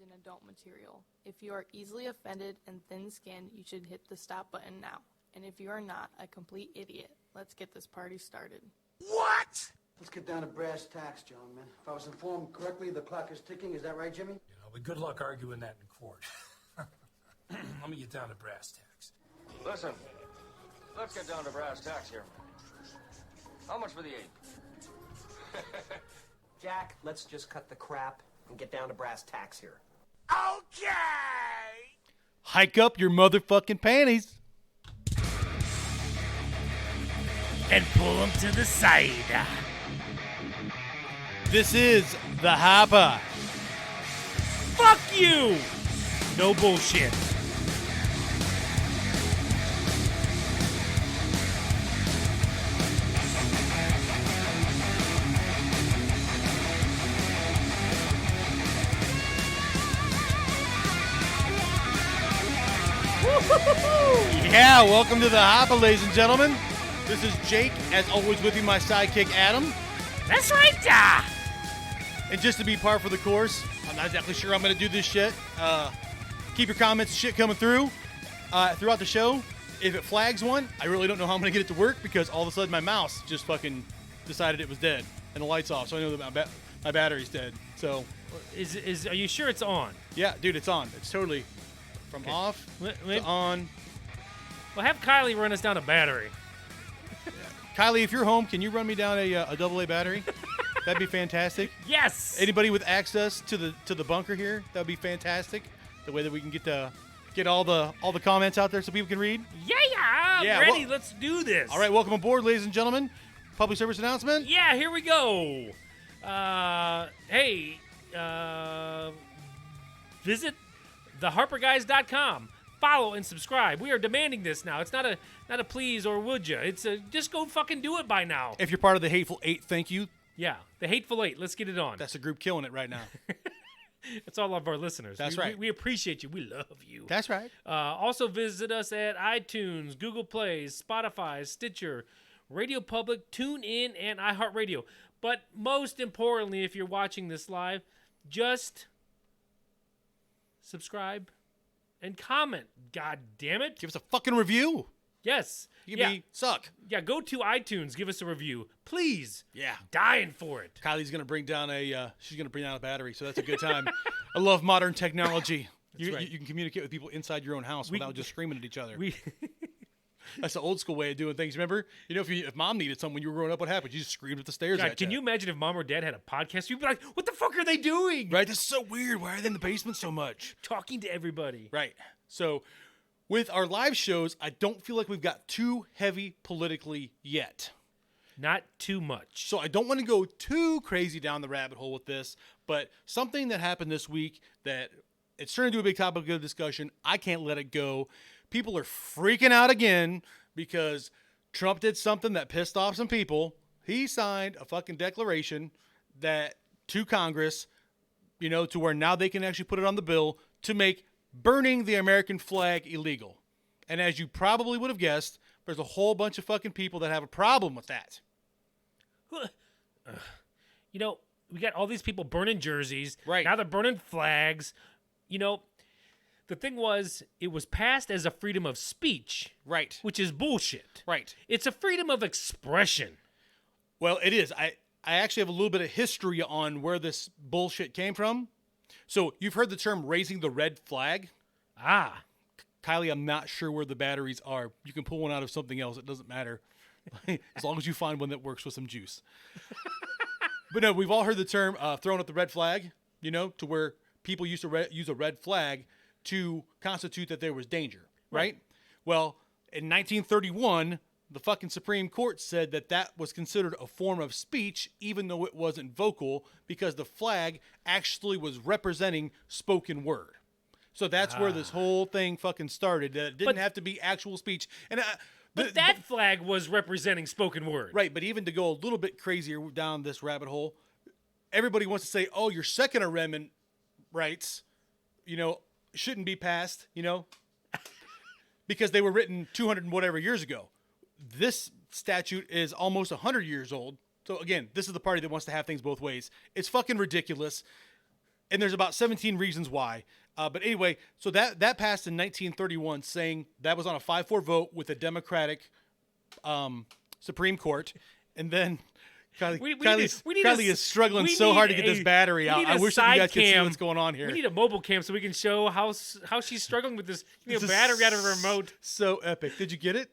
in adult material. If you are easily offended and thin-skinned, you should hit the stop button now. And if you are not a complete idiot, let's get this party started. What? Let's get down to brass tacks, gentlemen. If I was informed correctly, the clock is ticking. Is that right, Jimmy? But good luck arguing that in court. Let me get down to brass tacks. Listen, let's get down to brass tacks here. How much for the ape? Jack, let's just cut the crap and get down to brass tacks here. Okay! Hike up your motherfucking panties. And pull them to the side. This is the Hopper. Fuck you! No bullshit. Yeah, welcome to the Hopper, ladies and gentlemen. This is Jake, as always with you, my sidekick Adam. That's right, And just to be par for the course, I'm not exactly sure I'm going to do this shit. Keep your comments and shit coming through throughout the show. If it flags one, I really don't know how I'm going to get it to work because all of a sudden my mouse just fucking decided it was dead and the light's off, so I know that my battery's dead. So, Are you sure it's on? yeah, dude, it's on. It's totally from off to on. Well, have Kylie run us down a battery. Kylie, if you're home, can you run me down a AA battery? That'd be fantastic. Yes. Anybody with access to the bunker here, that'd be fantastic. The way that we can get all the comments out there so people can read. Yeah, I'm Yeah, ready. well- Let's do this. All right, welcome aboard, ladies and gentlemen. Public service announcement. Yeah, here we go. Visit theharperguys.com. Follow and subscribe. We are demanding this now. It's not a please or would ya. It's a just go fucking do it by now. If you're part of the Hateful Eight, thank you. Yeah, the Hateful Eight. Let's get it on. That's a group killing it right now. It's all of our listeners. That's We- right. We appreciate you. We love you. That's right. Also visit us at iTunes, Google Play, Spotify, Stitcher, Radio Public, TuneIn, and iHeartRadio. But most importantly, if you're watching this live, just subscribe and comment. God damn it. Give us a fucking review. Yes. You can be suck. Yeah, go to iTunes. Give us a review. Please. Yeah. Dying for it. Kylie's gonna bring down a battery, so that's a good time. I love modern technology. That's right. You can communicate with people inside your own house without just screaming at each other. We That's the old school way of doing things. Remember? You know, if mom needed something when you were growing up, what happened? You just screamed at the stairs. God, at can you imagine if mom or dad had a podcast? You'd be like, what the fuck are they doing? Right? This is so weird. Why are they in the basement so much? Talking to everybody. Right. So, with our live shows, I don't feel like we've got too heavy politically yet. Not too much. So I don't want to go too crazy down the rabbit hole with this, but something that happened this week that it's turned into a big topic of discussion. I can't let it go. People are freaking out again because Trump did something that pissed off some people. He signed a fucking declaration that to Congress, you know, to where now they can actually put it on the bill to make burning the American flag illegal. And as you probably would have guessed, there's a whole bunch of fucking people that have a problem with that. You know, we got all these people burning jerseys. Right. Now they're burning flags. You know, the thing was, it was passed as a freedom of speech. Right. Which is bullshit. Right. It's a freedom of expression. Well, it is. I actually have a little bit of history on where this bullshit came from. So you've heard the term raising the red flag. Ah. Kylie, I'm not sure where the batteries are. You can pull one out of something else. It doesn't matter. As long as you find one that works with some juice. But no, we've all heard the term throwing up the red flag, you know, to where people used to use a red flag to constitute that there was danger, right? Well, in 1931, the fucking Supreme Court said that that was considered a form of speech, even though it wasn't vocal, because the flag actually was representing spoken word. So that's where this whole thing fucking started. That it didn't have to be actual speech. And But that flag was representing spoken word. right, but even to go a little bit crazier down this rabbit hole, everybody wants to say, oh, your Second Amendment rights, you know, shouldn't be passed, you know, because they were written 200 and whatever years ago. This statute is almost 100 years old. So again, this is the party that wants to have things both ways. It's fucking ridiculous. and there's about 17 reasons why. But anyway, so that passed in 1931, saying that was on a 5-4 vote with a Democratic Supreme Court, and then Kylie is struggling so hard to get this battery out. I wish that you guys could see what's going on here. We need a mobile cam so we can show how she's struggling with this battery out of a remote. So epic. Did you get it?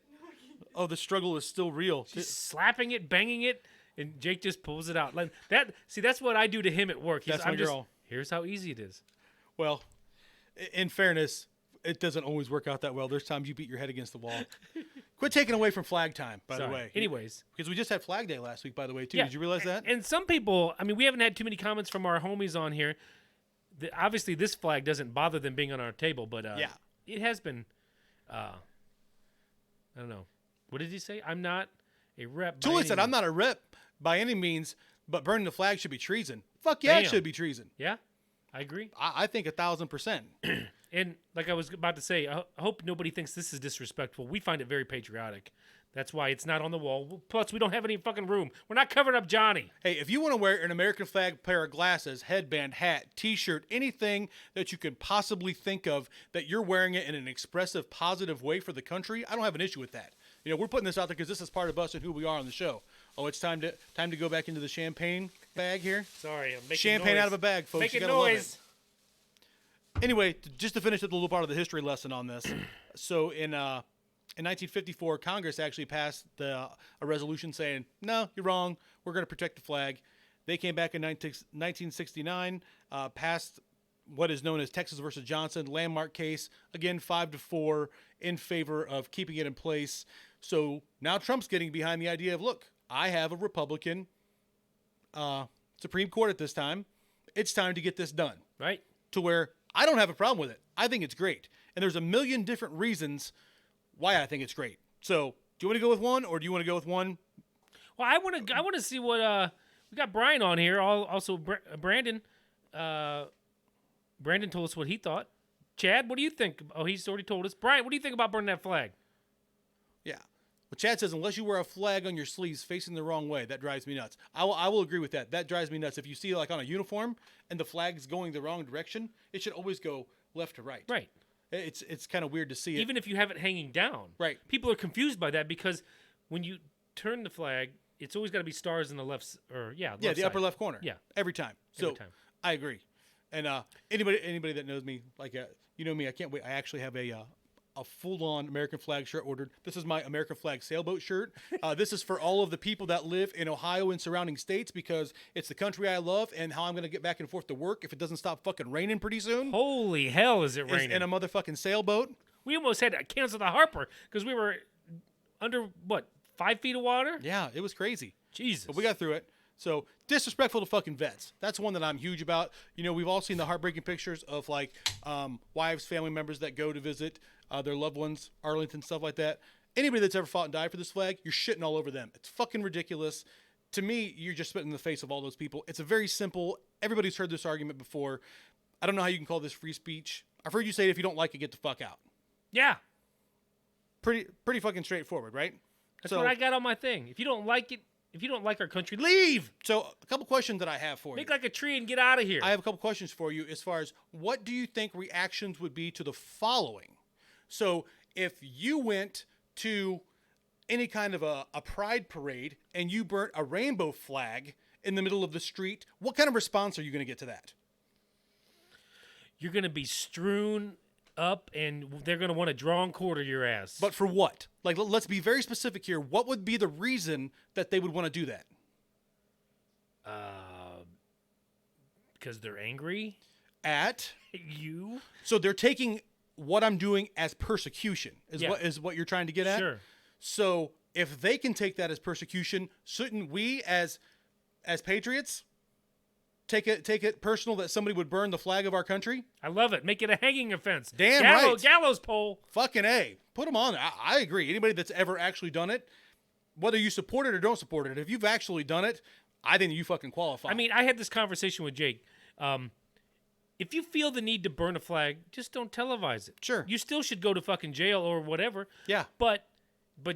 Oh, the struggle is still real. She's slapping it, banging it, and Jake just pulls it out. Like that. See, that's what I do to him at work. That's my girl. Here's how easy it is. Well, in fairness, it doesn't always work out that well. There's times you beat your head against the wall. Quit taking away from flag time, by the way. Anyways. Because we just had Flag Day last week, by the way, too. Yeah. Did you realize that? And some people, I mean, we haven't had too many comments from our homies on here. Obviously, this flag doesn't bother them being on our table, but it has been, I don't know. What did he say? I'm not a rep. Tully said, I'm not a rep by any means, but burning the flag should be treason. Fuck yeah, Damn. it should be treason. Yeah, I agree. I think 1,000%. And like I was about to say, I hope nobody thinks this is disrespectful. We find it very patriotic. That's why it's not on the wall. Plus, we don't have any fucking room. We're not covering up Johnny. Hey, if you want to wear an American flag pair of glasses, headband, hat, T-shirt, anything that you can possibly think of that you're wearing it in an expressive, positive way for the country, I don't have an issue with that. You know, we're putting this out there because this is part of us and who we are on the show. Oh, it's time to go back into the champagne bag here. Sorry, I'm making Champagne noise. out of a bag, folks. Making You gotta love it. noise. Anyway, just to finish up the little part of the history lesson on this. So in 1954, Congress actually passed a resolution saying, no, you're wrong. We're going to protect the flag. They came back in 1969, passed what is known as Texas versus Johnson, landmark case. Again, 5-4 in favor of keeping it in place. So now Trump's getting behind the idea of, look, I have a Republican Supreme Court at this time. It's time to get this done. Right. To where I don't have a problem with it. I think it's great. And there's a million different reasons why I think it's great. So, do you want to go with one, or do you want to go with one? Well, I want to see what we got. Brian on here. Also, Brandon. Brandon told us what he thought. Chad, what do you think? Oh, he's already told us. Brian, what do you think about burning that flag? Yeah. Well, Chad says, unless you wear a flag on your sleeves facing the wrong way, that drives me nuts. I will agree with that. That drives me nuts. If you see like on a uniform and the flag's going the wrong direction, it should always go left to right. Right. It's kind of weird to see it. Even if you have it hanging down. Right. People are confused by that because when you turn the flag, it's always got to be stars in the left the side. upper left corner. Yeah. Every time. Every time. I agree. And anybody that knows me, like you know me, I can't wait. I actually have a full-on American flag shirt ordered. This is my American flag sailboat shirt. This is for all of the people that live in Ohio and surrounding states because it's the country I love and how I'm going to get back and forth to work if it doesn't stop fucking raining pretty soon. Holy hell, is it Is raining? in a motherfucking sailboat. We almost had to cancel the Harper because we were under, 5 feet of water? Yeah, it was crazy. Jesus. But we got through it. So, disrespectful to fucking vets. That's one that I'm huge about. You know, we've all seen the heartbreaking pictures of, like, wives, family members that go to visit their loved ones, Arlington, stuff like that. Anybody that's ever fought and died for this flag, you're shitting all over them. It's fucking ridiculous. To me, you're just spitting in the face of all those people. It's a very simple, everybody's heard this argument before. I don't know how you can call this free speech. I've heard you say if you don't like it, get the fuck out. Yeah. Pretty fucking straightforward, right? That's what I got on my thing. If you don't like it, if you don't like our country, leave. So, a couple questions that I have for you. Make like a tree and get out of here. I have a couple questions for you as far as what do you think reactions would be to the following? So if you went to any kind of a pride parade and you burnt a rainbow flag in the middle of the street, what kind of response are you going to get to that? You're going to be strewn up and they're going to want to draw and quarter your ass. But for what? Like, let's be very specific here. What would be the reason that they would want to do that? Because they're angry At you. So they're taking what I'm doing as persecution Yeah. is what you're trying to get at? Sure. So if they can take that as persecution, shouldn't we as patriots take it personal that somebody would burn the flag of our country? I love it. Make it a hanging offense. Damn right. Gallows pole. Fucking A. Put them on. I agree. Anybody that's ever actually done it, whether you support it or don't support it, if you've actually done it, I think you fucking qualify. I mean, I had this conversation with Jake. If you feel the need to burn a flag, just don't televise it. Sure. You still should go to fucking jail or whatever. Yeah. But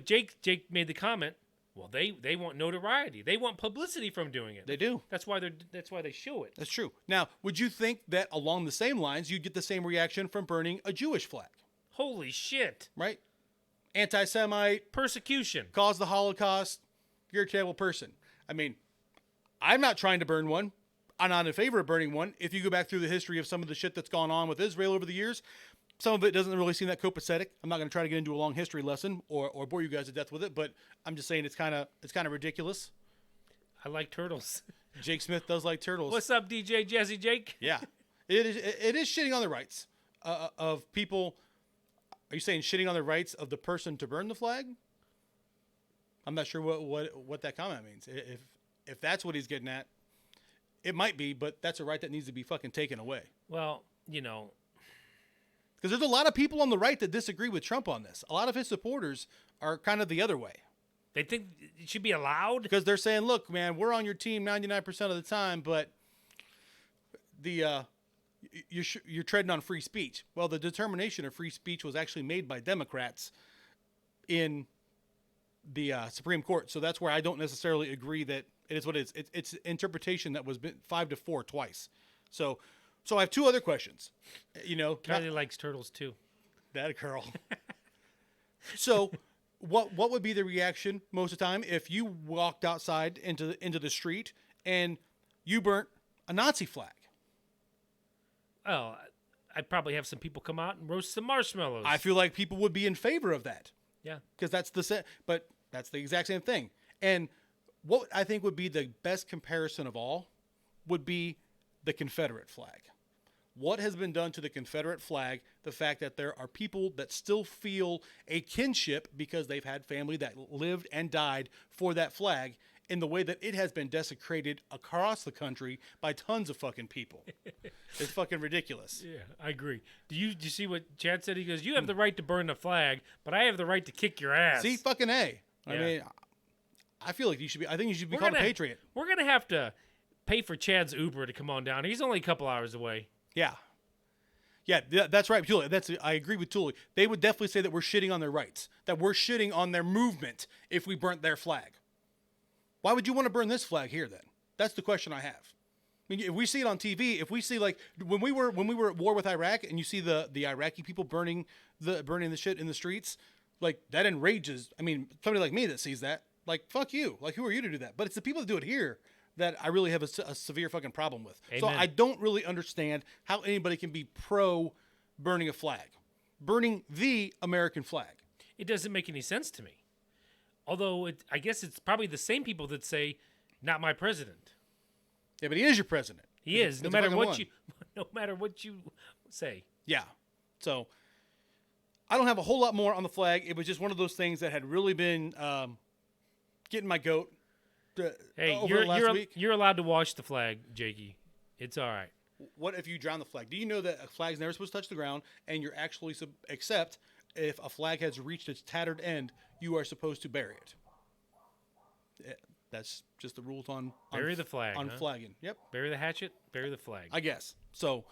Jake made the comment, Well, they want notoriety. They want publicity from doing it. They do. That's why they show it. That's true. Now, would you think that along the same lines, you'd get the same reaction from burning a Jewish flag, Holy shit. right? Anti-Semite, Persecution. caused the Holocaust. You're a terrible person. I mean, I'm not trying to burn one. I'm not in favor of burning one. If you go back through the history of some of the shit that's gone on with Israel over the years, some of it doesn't really seem that copacetic. I'm not going to try to get into a long history lesson or bore you guys to death with it, but I'm just saying it's kind of ridiculous. I like turtles. Jake Smith does like turtles. What's up, DJ Jazzy Jake? Yeah, it is shitting on the rights of people. Are you saying shitting on the rights of the person to burn the flag? I'm not sure what that comment means. If that's what he's getting at, it might be, but that's a right that needs to be fucking taken away. Well, you know, Because there's a lot of people on the right that disagree with Trump on this. A lot of his supporters are kind of the other way. they think it should be allowed. Because they're saying, look, man, we're on your team 99% of the time, but you're treading on free speech. Well, the determination of free speech was actually made by Democrats in the Supreme Court. So that's where I don't necessarily agree that it is what it is. It's interpretation that was 5-4 twice. So I have two other questions. You know, Kylie likes turtles too. that girl. So what would be the reaction most of the time if you walked outside into the street and you burnt a Nazi flag? Oh, I'd probably have some people come out and roast some marshmallows. I feel like people would be in favor of that. Yeah. Because but that's the exact same thing. And what I think would be the best comparison of all would be the Confederate flag. What has been done to the Confederate flag, the fact that there are people that still feel a kinship because they've had family that lived and died for that flag, in the way that it has been desecrated across the country by tons of fucking people. It's fucking ridiculous. Yeah, I agree. Do you see what Chad said? He goes, "You have the right to burn the flag, but I have the right to kick your ass." See, fucking A. I Yeah. mean, I feel like I think you should be We're called a gonna- patriot. We're gonna have to pay for Chad's Uber to come on down. He's only a couple hours away. Yeah. Yeah, that's right, Julie. I agree with Julie. They would definitely say that we're shitting on their rights, that we're shitting on their movement if we burnt their flag. Why would you want to burn this flag here then? That's the question I have. I mean, if we see it on TV, if we see like when we were at war with Iraq and you see the Iraqi people burning the shit in the streets, like that enrages. I mean, somebody like me that sees that, like fuck you. Like who are you to do that? But it's the people that do it here that I really have a severe fucking problem with. So Amen. I don't really understand how anybody can be pro burning a flag, burning the American flag. It doesn't make any sense to me. Although I guess it's probably the same people that say, "Not my president." Yeah, but he is your president. He is, no It's matter fucking what one. no matter what you say. Yeah. So I don't have a whole lot more on the flag. It was just one of those things that had really been getting my goat. Hey, over the last week. you're allowed to wash the flag, Jakey. It's all right. What if you drown the flag? Do you know that a flag's never supposed to touch the ground, and you're actually except if a flag has reached its tattered end, you are supposed to bury it. That's just the rules on Bury the flag, on huh? flagging. Yep, Bury the hatchet, bury the flag. I guess so.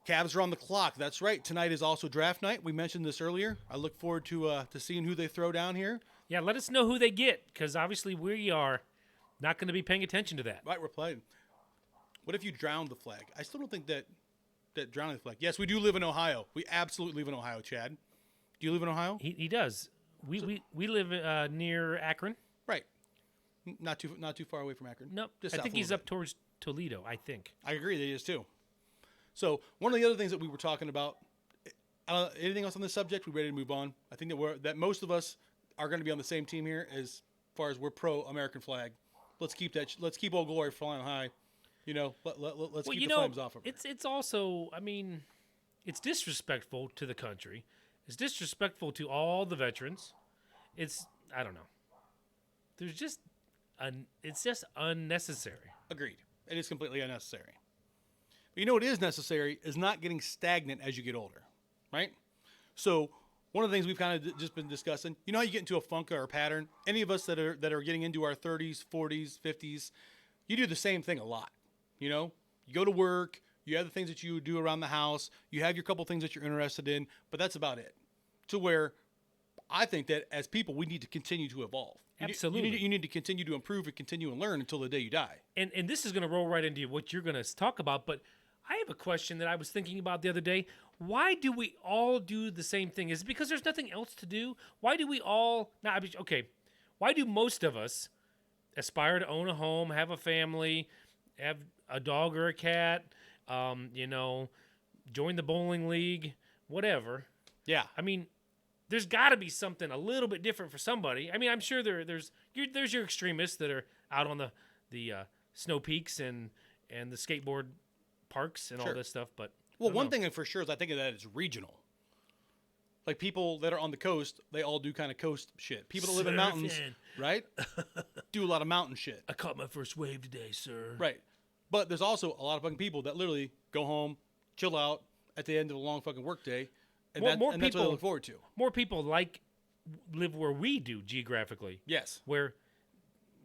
Cavs are on the clock. That's right. Tonight is also draft night. We mentioned this earlier. I look forward to seeing who they throw down here. Yeah, let us know who they get, because obviously we are not going to be paying attention to that. Right, we're playing. What if you drowned the flag? I still don't think that drowning the flag. Yes, we do live in Ohio. We absolutely live in Ohio, Chad. Do you live in Ohio? He does. We live near Akron. Right. Not too far away from Akron. Nope. Just I south think a he's little up towards Toledo, I think. bit. I agree that he is too. So one of the other things that we were talking about. Anything else on this subject? We ready to move on? I think that most of us are going to be on the same team here as far as we're pro American flag. Let's keep Old Glory flying high. You know, let's keep the flames off of it. It's also, I mean, it's disrespectful to the country. It's disrespectful to all the veterans. I don't know. It's just unnecessary. Agreed. It is completely unnecessary. But you know what is necessary is not getting stagnant as you get older, right? So one of the things we've kind of just been discussing, you know how you get into a funk or a pattern? Any of us that are getting into our 30s, 40s, 50s, you do the same thing a lot. You know, you go to work, you have the things that you do around the house, you have your couple things that you're interested in, but that's about it. To where I think that as people, we need to continue to evolve. Absolutely. You need to continue to improve and continue and learn until the day you die. And this is going to roll right into what you're going to talk about, but I have a question that I was thinking about the other day. Why do we all do the same thing? Is it because there's nothing else to do? Why do we all okay, why do most of us aspire to own a home, have a family, have a dog or a cat, join the bowling league, whatever? Yeah. I mean, there's got to be something a little bit different for somebody. I mean, I'm sure there's your extremists that are out on the snow peaks and the skateboard parks and all Sure. this stuff. But Well, I don't one know. thing for sure is I think of that it's regional. Like people that are on the coast, they all do kind of coast shit. People that live in mountains, Surfing. right? Do a lot of mountain shit. I caught my first wave today, sir. Right. But there's also a lot of fucking people that literally go home, chill out at the end of a long fucking workday. And, More that's what they people- look forward to. More people live where we do geographically. Yes. Where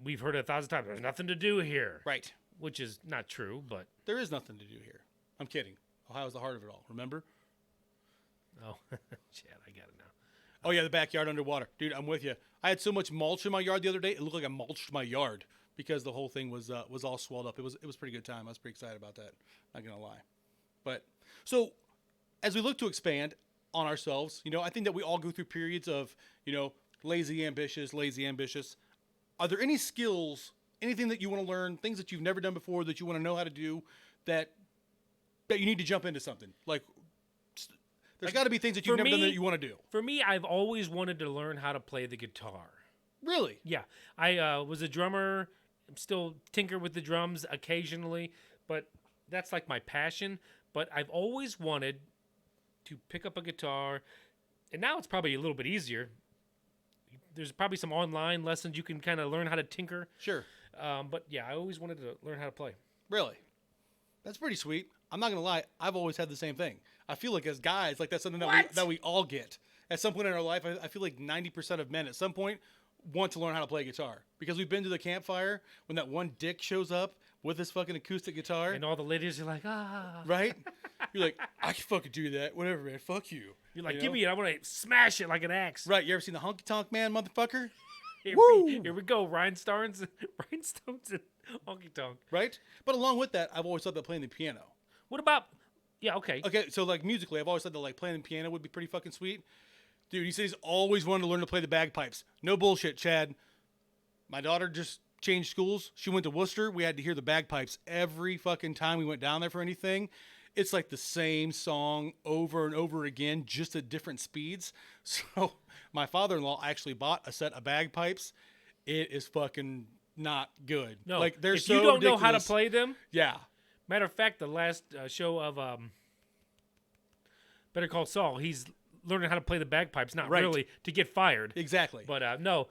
we've heard it 1,000 times. There's nothing to do here. Right. Which is not true, but There is nothing to do here. I'm kidding. Ohio's the heart of it all. Remember? oh, Chad, I got it now. Oh yeah, the backyard underwater, dude. I'm with you. I had so much mulch in my yard the other day. It looked like I mulched my yard because the whole thing was all swelled up. It was a pretty good time. I was pretty excited about that. Not gonna lie. But so as we look to expand on ourselves, I think that we all go through periods of lazy ambitious. Are there any skills, anything that you want to learn, things that you've never done before that you want to know how to do that you need to jump into something like? There's got to be things that you've for never done me- that you want to do. For me, I've always wanted to learn how to play the guitar. Really? Yeah, I was a drummer. I'm still tinker with the drums occasionally, but that's like my passion. But I've always wanted to pick up a guitar, and now it's probably a little bit easier. There's probably some online lessons you can kind of learn how to tinker. Sure. But yeah, I always wanted to learn how to play. Really? That's pretty sweet. I'm not gonna lie. I've always had the same thing. I feel like as guys, like that's something that we all get at some point in our life. I feel like 90% of men at some point want to learn how to play guitar because we've been to the campfire when that one dick shows up with his fucking acoustic guitar, And all the ladies are like, ah. right? You're like, I can fucking do that. Whatever, man. Fuck you. You're like, You give know? me it. I want to smash it like an axe. Right. You ever seen the Honky Tonk Man, motherfucker? Here we go. Rhinestones and honky tonk. Right. But along with that, I've always thought that playing the piano. What about? Yeah, okay. Okay, so like musically, I've always said that like playing the piano would be pretty fucking sweet. Dude, he said he's always wanted to learn to play the bagpipes. No bullshit, Chad. My daughter just changed schools. She went to Worcester. We had to hear the bagpipes every fucking time we went down there for anything. It's like the same song over and over again, just at different speeds. So my father-in-law actually bought a set of bagpipes. It is fucking not good. No, like they're if so you don't know how to ridiculous. play them, Yeah. matter of fact, the last show of Better Call Saul, he's learning how to play the bagpipes, not Right. really to get fired. Exactly. But no,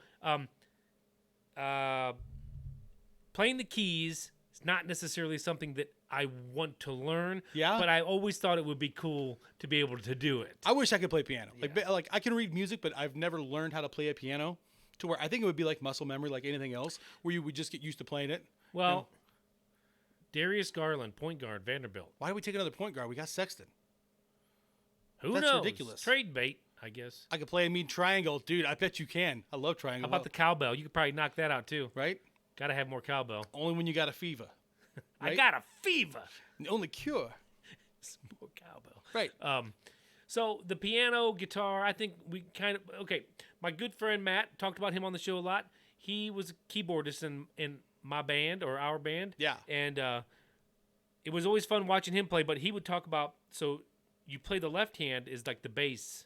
playing the keys is not necessarily something that I want to learn. Yeah. But I always thought it would be cool to be able to do it. I wish I could play piano. Like I can read music, but I've never learned how to play a piano to where I think it would be like muscle memory, like anything else, where you would just get used to playing it. Well, Darius Garland, point guard, Vanderbilt. Why do we take another point guard? We got Sexton. Who That's knows? ridiculous. Trade bait, I guess. I could play a mean triangle, dude. I bet you can. I love triangle. How about the cowbell? You could probably knock that out too. right? Got to have more cowbell. Only when you got a fever. I Right? got a fever. The only cure. More cowbell. Right. So the piano, guitar, I think we kind of okay. My good friend Matt talked about him on the show a lot. He was a keyboardist in my band or our band. Yeah. And it was always fun watching him play. But he would talk about so you play the left hand is like the bass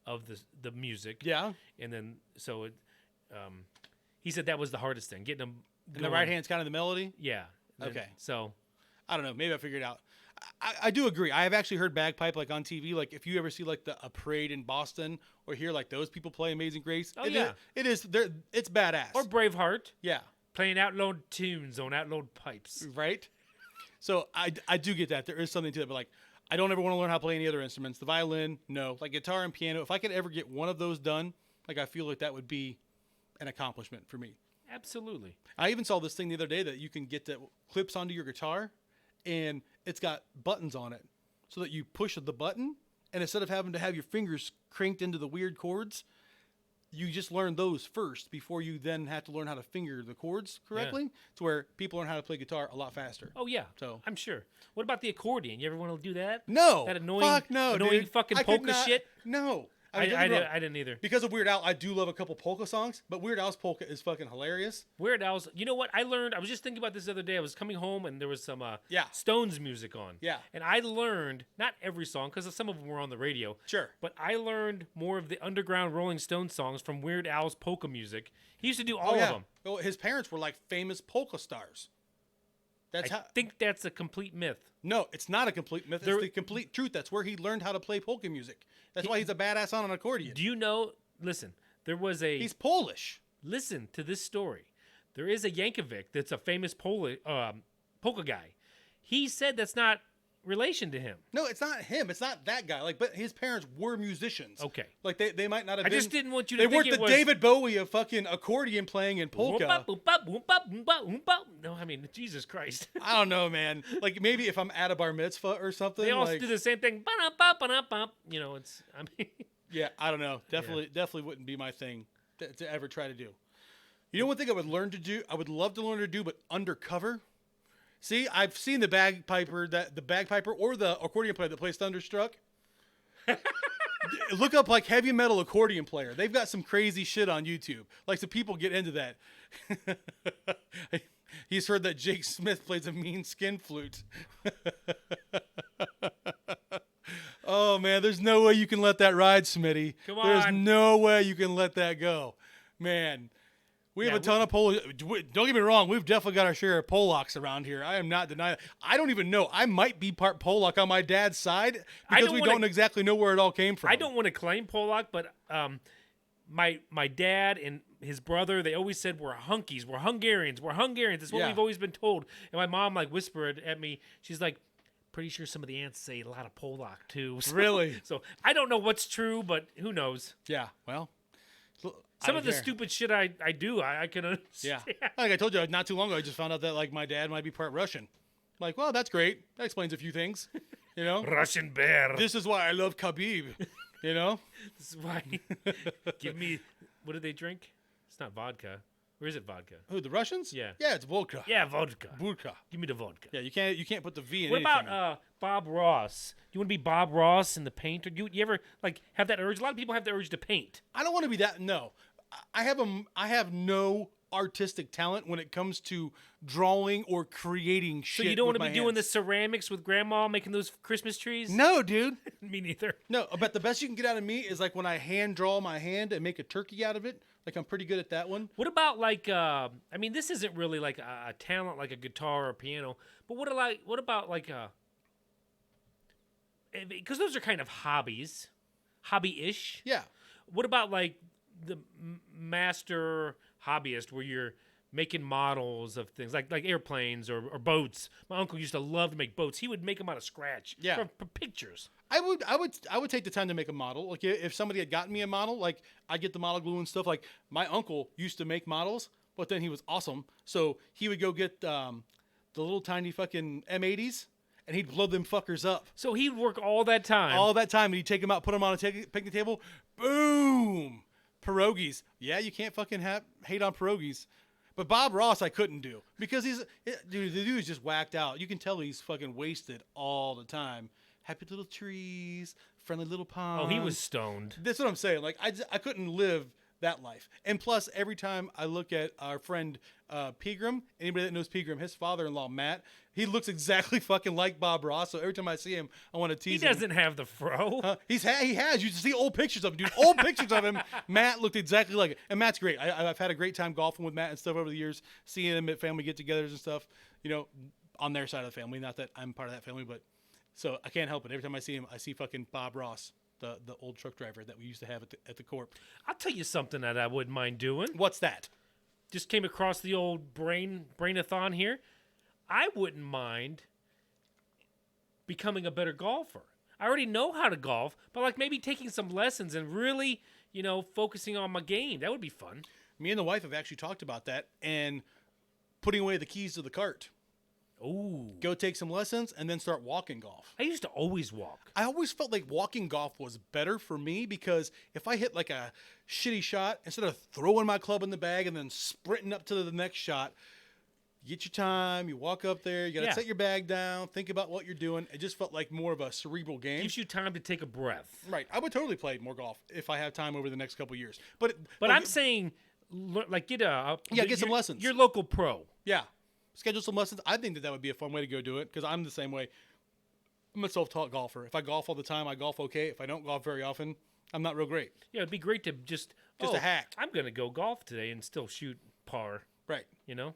of the music. Yeah. And then so it, he said that was the hardest thing, getting them. And the right hand's kind of the melody. Yeah. And Okay. So I don't know. Maybe I figured it out. I do agree. I have actually heard bagpipe like on TV. Like if you ever see like a parade in Boston or hear like those people play Amazing Grace. Oh, yeah. It is. It's badass. or Braveheart yeah. playing outlawed tunes on outlawed pipes. Right. So I do get that. There is something to it, but like I don't ever want to learn how to play any other instruments. The violin, no. Like guitar and piano. If I could ever get one of those done, like I feel like that would be an accomplishment for me. Absolutely. I even saw this thing the other day that you can get that clips onto your guitar, and it's got buttons on it, so that you push the button, and instead of having to have your fingers cranked into the weird chords, you just learn those first before you then have to learn how to finger the chords correctly. To where people learn how to play guitar a lot faster. Oh yeah, So- I'm sure. What about the accordion? You ever want to do that? No, That annoying, fuck no, annoying dude. fucking I could polka not- shit. No, I, don't get me wrong. I didn't either. Because of Weird Al, I do love a couple polka songs, but Weird Al's polka is fucking hilarious. Weird Al's. You know what? I learned. I was just thinking about this the other day. I was coming home and there was some Yeah. Stones music on. Yeah. And I learned not every song because some of them were on the radio. Sure. But I learned more of the underground Rolling Stones songs from Weird Al's polka music. He used to do all of them. Well, his parents were like famous polka stars. That's I how. think that's a complete myth. No, it's not a complete myth. There- It's the complete truth. That's where he learned how to play polka music. That's why he's a badass on an accordion. Do you know? Listen, there was a. He's Polish. Listen to this story. There is a Yankovic that's a famous polka guy. He said that's not relation to him. No, it's not him. It's not that guy. Like, but his parents were musicians. Okay. Like they might not have I been. just didn't want you to They think weren't it the was David Bowie of fucking accordion playing in polka. Whoop-up, whoop-up, whoop-up, whoop-up, whoop-up. No, I mean Jesus Christ. I don't know, man. Like maybe if I'm at a bar mitzvah or something. They all like, do the same thing. Ba-da-ba, ba-da-ba. You know, it's. I mean, Yeah, I don't know. Definitely wouldn't be my thing to ever try to do. You know one thing I would learn to do? I would love to learn to do, but undercover. See, I've seen the bagpiper or the accordion player that plays Thunderstruck. Look up like heavy metal accordion player. They've got some crazy shit on YouTube. Like some people get into that. He's heard that Jake Smith plays a mean skin flute. Oh man, there's no way you can let that ride, Smitty. Come There's on. no way you can let that go, man. We have Yeah, a ton of Polish. Don't get me wrong. We've definitely got our share of Polacks around here. I am not denying that. I don't even know. I might be part Polak on my dad's side because we don't exactly know where it all came from. I don't want to claim Polak, but my dad and his brother, they always said we're hunkies, we're Hungarians, we're Hungarians. That's what Yeah. we've always been told. And my mom like whispered at me. She's like, pretty sure some of the aunts say a lot of Polak too. So, Really? So I don't know what's true, but who knows? Yeah. Well, I Some don't of the care. stupid shit I do, I can Yeah. understand. Like I told you, not too long ago, I just found out that like my dad might be part Russian. Like, well, that's great. That explains a few things. You know, Russian bear. this is why I love Khabib. You know, This is why. Give me. What do they drink? It's not vodka. Or is it vodka? who the Russians? Yeah. Yeah, it's vodka. Yeah, vodka. Vodka. Give me the vodka. Yeah, you can't put the V in What anything. about Bob Ross? Do you want to be Bob Ross in the paint, or do you ever like have that urge? A lot of people have the urge to paint. I don't want to be that. No, I have no artistic talent when it comes to drawing or creating shit. So you don't want with to be my doing the hands. ceramics with Grandma making those Christmas trees? No, dude. Me neither. No, but the best you can get out of me is like when I hand draw my hand and make a turkey out of it. Like I'm pretty good at that one. What about like? I mean, this isn't really like a talent like a guitar or a piano, but what about like because those are kind of hobbies, hobby-ish. Yeah. What about like the master hobbyist where you're making models of things like airplanes or boats? My uncle used to love to make boats. He would make them out of scratch. Yeah. For pictures. I would take the time to make a model. Like if somebody had gotten me a model, like I'd get the model glue and stuff. Like my uncle used to make models, but then he was awesome. So he would go get the little tiny fucking M80s and he'd blow them fuckers up. So he'd work all that time. All that time, and he'd take them out, put them on a picnic table. Boom! Pierogies. Yeah, you can't fucking hate on pierogies. But Bob Ross, I couldn't do because the dude's just whacked out. You can tell he's fucking wasted all the time. Happy little trees, friendly little ponds. Oh, he was stoned. That's what I'm saying. Like I couldn't live that life. And plus, every time I look at our friend Pegram, anybody that knows Pegram, his father-in-law Matt, he looks exactly fucking like Bob Ross. So every time I see him, I want to He tease him. doesn't have the fro. He has. You should see old pictures of him, dude. Old pictures of him. Matt looked exactly like it. And Matt's great. I've had a great time golfing with Matt and stuff over the years, seeing him at family get-togethers and stuff, you know, on their side of the family. Not that I'm part of that family, but so I can't help it. Every time I see him, I see fucking Bob Ross, the old truck driver that we used to have at the Corp. I'll tell you something that I wouldn't mind doing. What's that? Just came across the old brainathon here. I wouldn't mind becoming a better golfer. I already know how to golf, but like maybe taking some lessons and really, you know, focusing on my game. That would be fun. Me and the wife have actually talked about that and putting away the keys to the cart. Ooh. Go take some lessons and then start walking golf. I used to always walk. I always felt like walking golf was better for me because if I hit like a shitty shot, instead of throwing my club in the bag and then sprinting up to the next shot, you get your time, you walk up there, you got to Yeah. set your bag down, think about what you're doing. It just felt like more of a cerebral game. Gives you time to take a breath. Right. I would totally play more golf if I have time over the next couple years. But I'm saying, like, get get some your- lessons. Your local pro. yeah, schedule some lessons. I think that would be a fun way to go do it because I'm the same way. I'm a self-taught golfer. If I golf all the time, I golf okay. If I don't golf very often, I'm not real great. Yeah, it'd be great to just a hack. I'm gonna go golf today and still shoot par. Right. You know.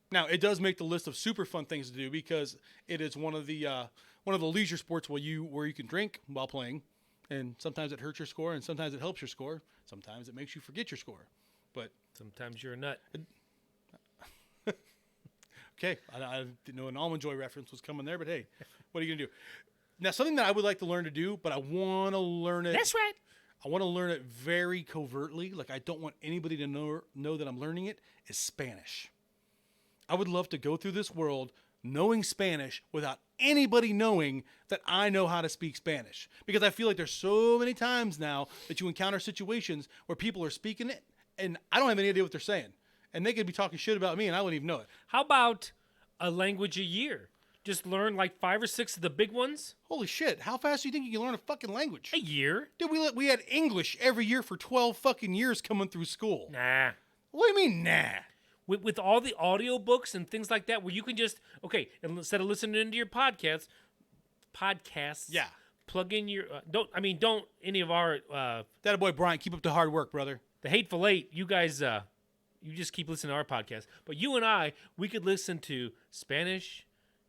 Now, it does make the list of super fun things to do because it is one of the leisure sports where you can drink while playing, and sometimes it hurts your score, and sometimes it helps your score. Sometimes it makes you forget your score. But Sometimes you're a nut. okay, I didn't know an Almond Joy reference was coming there, but hey, what are you gonna do? Now, something that I would like to learn to do, but I want to learn it. That's right. I want to learn it very covertly. Like I don't want anybody to know that I'm learning it. Is Spanish. I would love to go through this world knowing Spanish without anybody knowing that I know how to speak Spanish. Because I feel like there's so many times now that you encounter situations where people are speaking it and I don't have any idea what they're saying. And they could be talking shit about me and I wouldn't even know it. How about a language a year? Just learn like 5 or 6 of the big ones Holy shit, how fast do you think you can learn a fucking language? a year. Dude, we had English every year for 12 fucking years coming through school. Nah. What do you mean, nah? With all the audiobooks and things like that, where you can just instead of listening to your podcasts, Yeah. plug in your don't any of our That boy Brian, keep up the hard work, brother. the Hateful Eight. You guys, you just keep listening to our podcast. But you and I, we could listen to Spanish,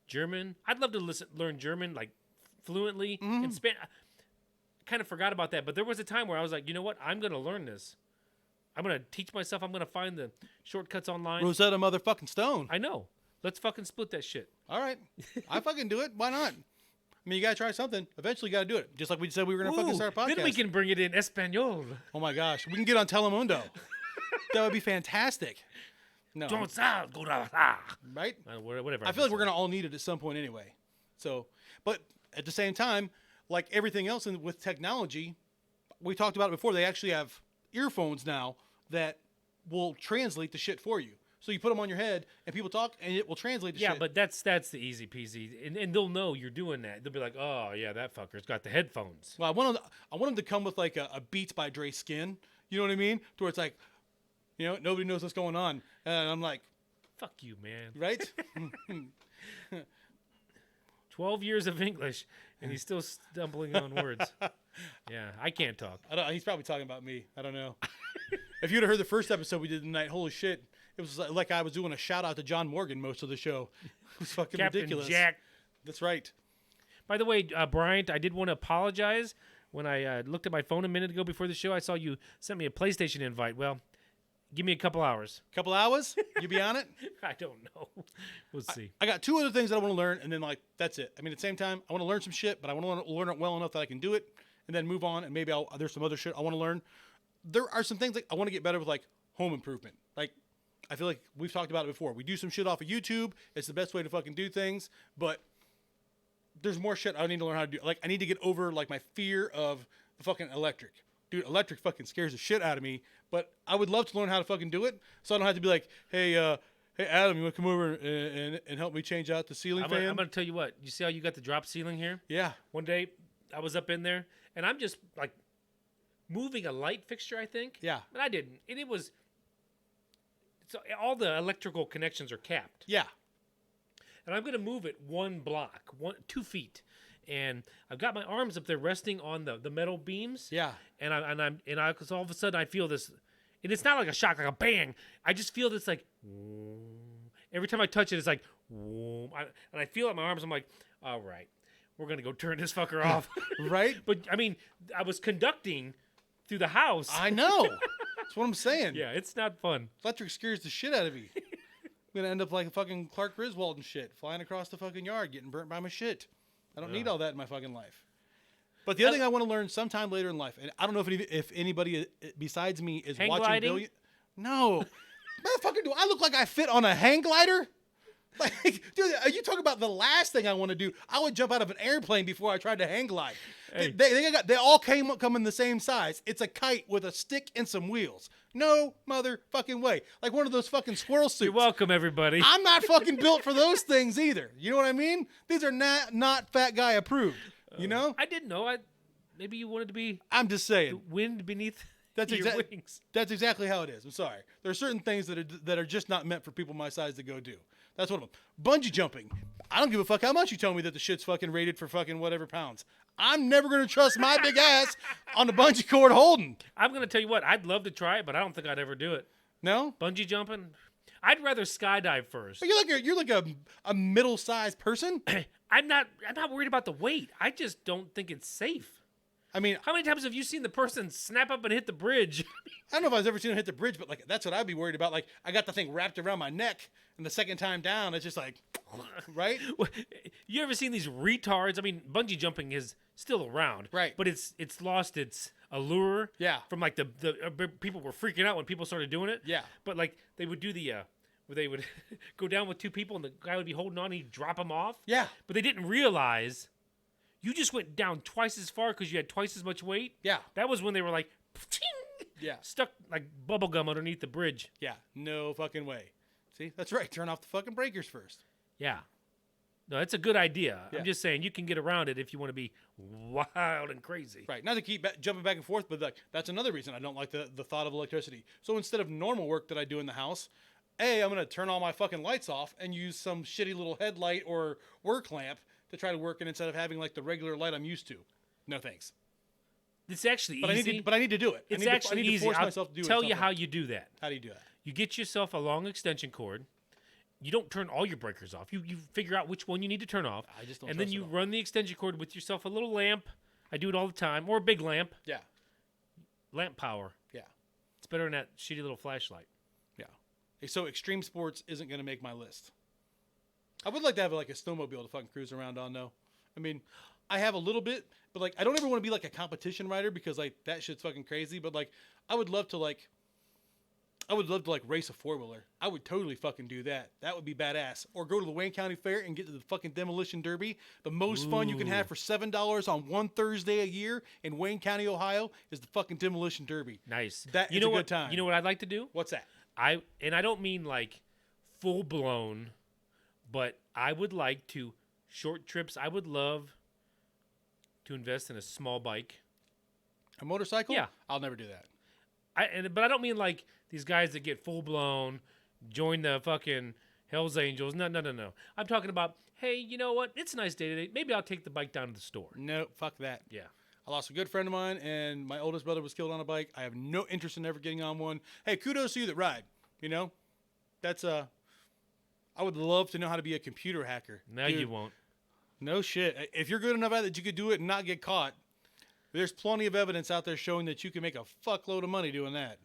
German. I'd love to learn German like fluently. And I kind of forgot about that, but there was a time where I was like, you know what? I'm going to learn this. I'm going to teach myself. I'm going to find the shortcuts online. Rosetta motherfucking Stone. I know. Let's fucking split that shit. All right. I fucking do it. Why not? I mean, you got to try something. Eventually, you got to do it. Just like we said we were going to fucking start a podcast. Then we can bring it in Espanol. Oh, my gosh. We can get on Telemundo. That would be fantastic. No. Don't sound good. Ah. Right? Whatever. I feel like we're going to all need it at some point anyway. So, but at the same time, like everything else with technology, we talked about it before. They actually have earphones now that will translate the shit for you. So you put them on your head and people talk and it will translate the shit. Yeah, but that's the easy peasy, and they'll know you're doing that. They'll be like, oh yeah, that fucker's got the headphones. Well, I want them to come with like a Beats by Dre skin. You know what I mean? To where it's like, nobody knows what's going on. And I'm like, Fuck you, man. right? 12 years of English, and he's still stumbling on words. Yeah, I can't talk. He's probably talking about me. I don't know. If you'd have heard the first episode we did tonight, holy shit. It was like I was doing a shout out to John Morgan most of the show. It was fucking Captain ridiculous. Jack. That's right. By the way, Bryant, I did want to apologize. When I looked at my phone a minute ago before the show, I saw you sent me a PlayStation invite. Well, give me a couple hours. Couple hours? You be on it? I don't know. We'll see. I got 2 other things that I want to learn, and then that's it. I mean, at the same time, I want to learn some shit, but I want to learn it well enough that I can do it, and then move on. And maybe there's some other shit I want to learn. There are some things like I want to get better with like home improvement. Like I feel like we've talked about it before. We do some shit off of YouTube. It's the best way to fucking do things, but there's more shit I need to learn how to do. Like I need to get over like my fear of the fucking electric. Dude, electric fucking scares the shit out of me, but I would love to learn how to fucking do it so I don't have to be like, hey Adam, you want to come over and help me change out the ceiling I'm fan? going to tell you what. You see how you got the drop ceiling here? Yeah. One day, I was up in there, and I'm just like moving a light fixture, I think. Yeah. But I didn't. And it was. So all the electrical connections are capped. Yeah. And I'm going to move it 1 block, 2 feet. And I've got my arms up there resting on the metal beams. Yeah. Cause all of a sudden I feel this, and it's not like a shock, like a bang. I just feel this like, every time I touch it, it's like, and I feel it in my arms. I'm like, all right, we're going to go turn this fucker off. Right? But I mean, I was conducting through the house. I know. That's what I'm saying. Yeah, it's not fun. Electric scares the shit out of me. I'm gonna end up like fucking Clark Griswold and shit, flying across the fucking yard, getting burnt by my shit. I don't need all that in my fucking life. But the other thing I want to learn sometime later in life, and I don't know if anybody besides me is Hang watching gliding? No. Motherfucker, do I look like I fit on a hang glider? Like, dude, are you talking about the last thing I want to do? I would jump out of an airplane before I tried to hang glide. Hey. They all come in the same size. It's a kite with a stick and some wheels. No motherfucking way. Like one of those fucking squirrel suits. You're welcome, everybody. I'm not fucking built for those things either. You know what I mean? These are not fat guy approved. You know? I didn't know. Maybe you wanted to be I'm just saying. wind beneath That's your exactly wings. That's exactly how it is. I'm sorry. There are certain things that are just not meant for people my size to go do. That's one of them. Bungee jumping. I don't give a fuck how much you tell me that the shit's fucking rated for fucking whatever pounds. I'm never gonna trust my big ass on the bungee cord holding. I'm gonna tell you what. I'd love to try it, but I don't think I'd ever do it. No, Bungee jumping. I'd rather skydive first. but you're like a middle sized person. I'm not worried about the weight. I just don't think it's safe. I mean, How many times have you seen the person snap up and hit the bridge? I don't know if I was ever seen it hit the bridge, but like that's what I'd be worried about. Like I got the thing wrapped around my neck, and the second time down, it's just like, right? You ever seen these retards? I mean, bungee jumping is still around, Right. But it's lost its allure. Yeah. From like the people were freaking out when people started doing it. Yeah. But like they would do the where they would go down with two people and the guy would be holding on and he'd drop them off. Yeah. But they didn't realize you just went down twice as far because you had twice as much weight. Yeah. That was when they were like, Yeah. stuck like bubble gum underneath the bridge. Yeah. No fucking way. See, that's right. Turn off the fucking breakers first. Yeah. No, that's a good idea. Yeah. I'm just saying you can get around it if you want to be wild and crazy. Right. Not to keep jumping back and forth, but like, that's another reason I don't like the thought of electricity. So instead of normal work that I do in the house, I'm going to turn all my fucking lights off and use some shitty little headlight or work lamp to try to work it instead of having like the regular light I'm used to. No thanks. It's actually But easy. I need to do it. It's I need actually to easy. force I'll myself to do it. tell at you some how point. you do that. How do you do that? You get yourself a long extension cord. You don't turn all your breakers off. You figure out which one you need to turn off. I just don't And then trust you it all. run the extension cord with yourself a little lamp. I do it all the time. Or a big lamp. Yeah. Lamp power. Yeah. It's better than that shitty little flashlight. Yeah. So extreme sports isn't going to make my list. I would like to have like a snowmobile to fucking cruise around on though. I mean, I have a little bit, but like I don't ever want to be like a competition rider because like that shit's fucking crazy. But like I would love to like race a 4-wheeler. I would totally fucking do that. That would be badass. Or go to the Wayne County Fair and get to the fucking demolition derby. The most fun you can have for $7 on one Thursday a year in Wayne County, Ohio, is the fucking demolition derby. Nice. That you is know a what, good time. You know what I'd like to do? What's that? I don't mean like full blown, but I would like to short trips. I would love to invest in a small bike. A motorcycle? Yeah. I'll never do that. But I don't mean like these guys that get full blown, join the fucking Hell's Angels. No. I'm talking about, hey, you know what? It's a nice day today. Maybe I'll take the bike down to the store. No, fuck that. Yeah. I lost a good friend of mine, and my oldest brother was killed on a bike. I have no interest in ever getting on one. Hey, kudos to you that ride. You know, that's I would love to know how to be a computer hacker. No, Dude, you won't. No shit. If you're good enough at it that you could do it and not get caught, there's plenty of evidence out there showing that you can make a fuckload of money doing that.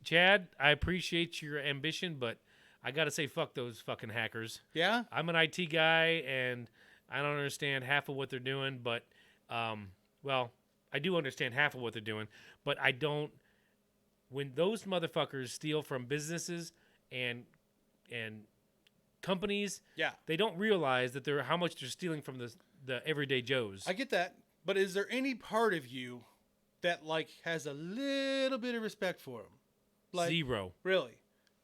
Chad, I appreciate your ambition, but I got to say, fuck those fucking hackers. Yeah? I'm an IT guy, and I don't understand half of what they're doing, but, well, I do understand half of what they're doing, but I don't. When those motherfuckers steal from businesses and companies, Yeah. they don't realize that they're how much they're stealing from the everyday Joes. I get that. But is there any part of you that, like, has a little bit of respect for them? Like, Zero. really?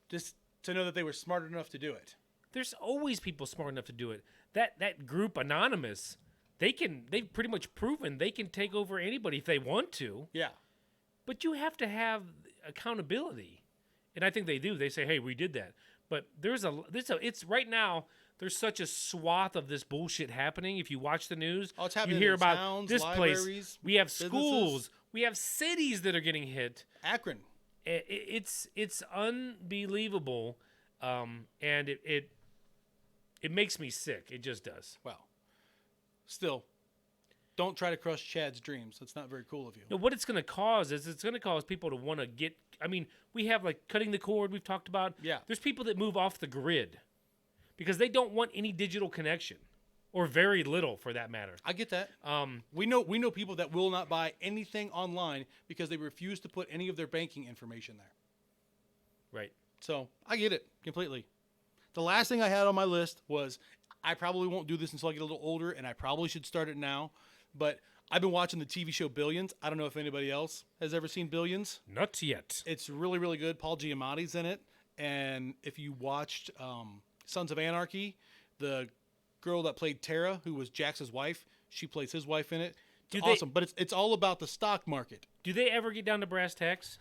Just to know that they were smart enough to do it. There's always people smart enough to do it. That group Anonymous, they've pretty much proven they can take over anybody if they want to. Yeah. But you have to have accountability, and I think they do. They say, "Hey, we did that." But it's right now. There's such a swath of this bullshit happening. If you watch the news, Oh, it's you happening hear in about towns, this place. libraries, We have businesses. schools. We have cities that are getting hit. Akron. It's unbelievable, and it makes me sick. It just does. Well, still, don't try to crush Chad's dreams. That's not very cool of you. No, what it's going to cause is it's going to cause people to want to get. I mean, we have like cutting the cord we've talked about. Yeah. There's people that move off the grid because they don't want any digital connection, or very little for that matter. I get that. We know people that will not buy anything online because they refuse to put any of their banking information there. Right. So I get it completely. The last thing I had on my list was I probably won't do this until I get a little older, and I probably should start it now. But I've been watching the TV show Billions. I don't know if anybody else has ever seen Billions. Not yet. It's really, really good. Paul Giamatti's in it. And if you watched Sons of Anarchy, the girl that played Tara, who was Jax's wife, she plays his wife in it. It's awesome. But it's all about the stock market. Do they ever get down to brass tacks?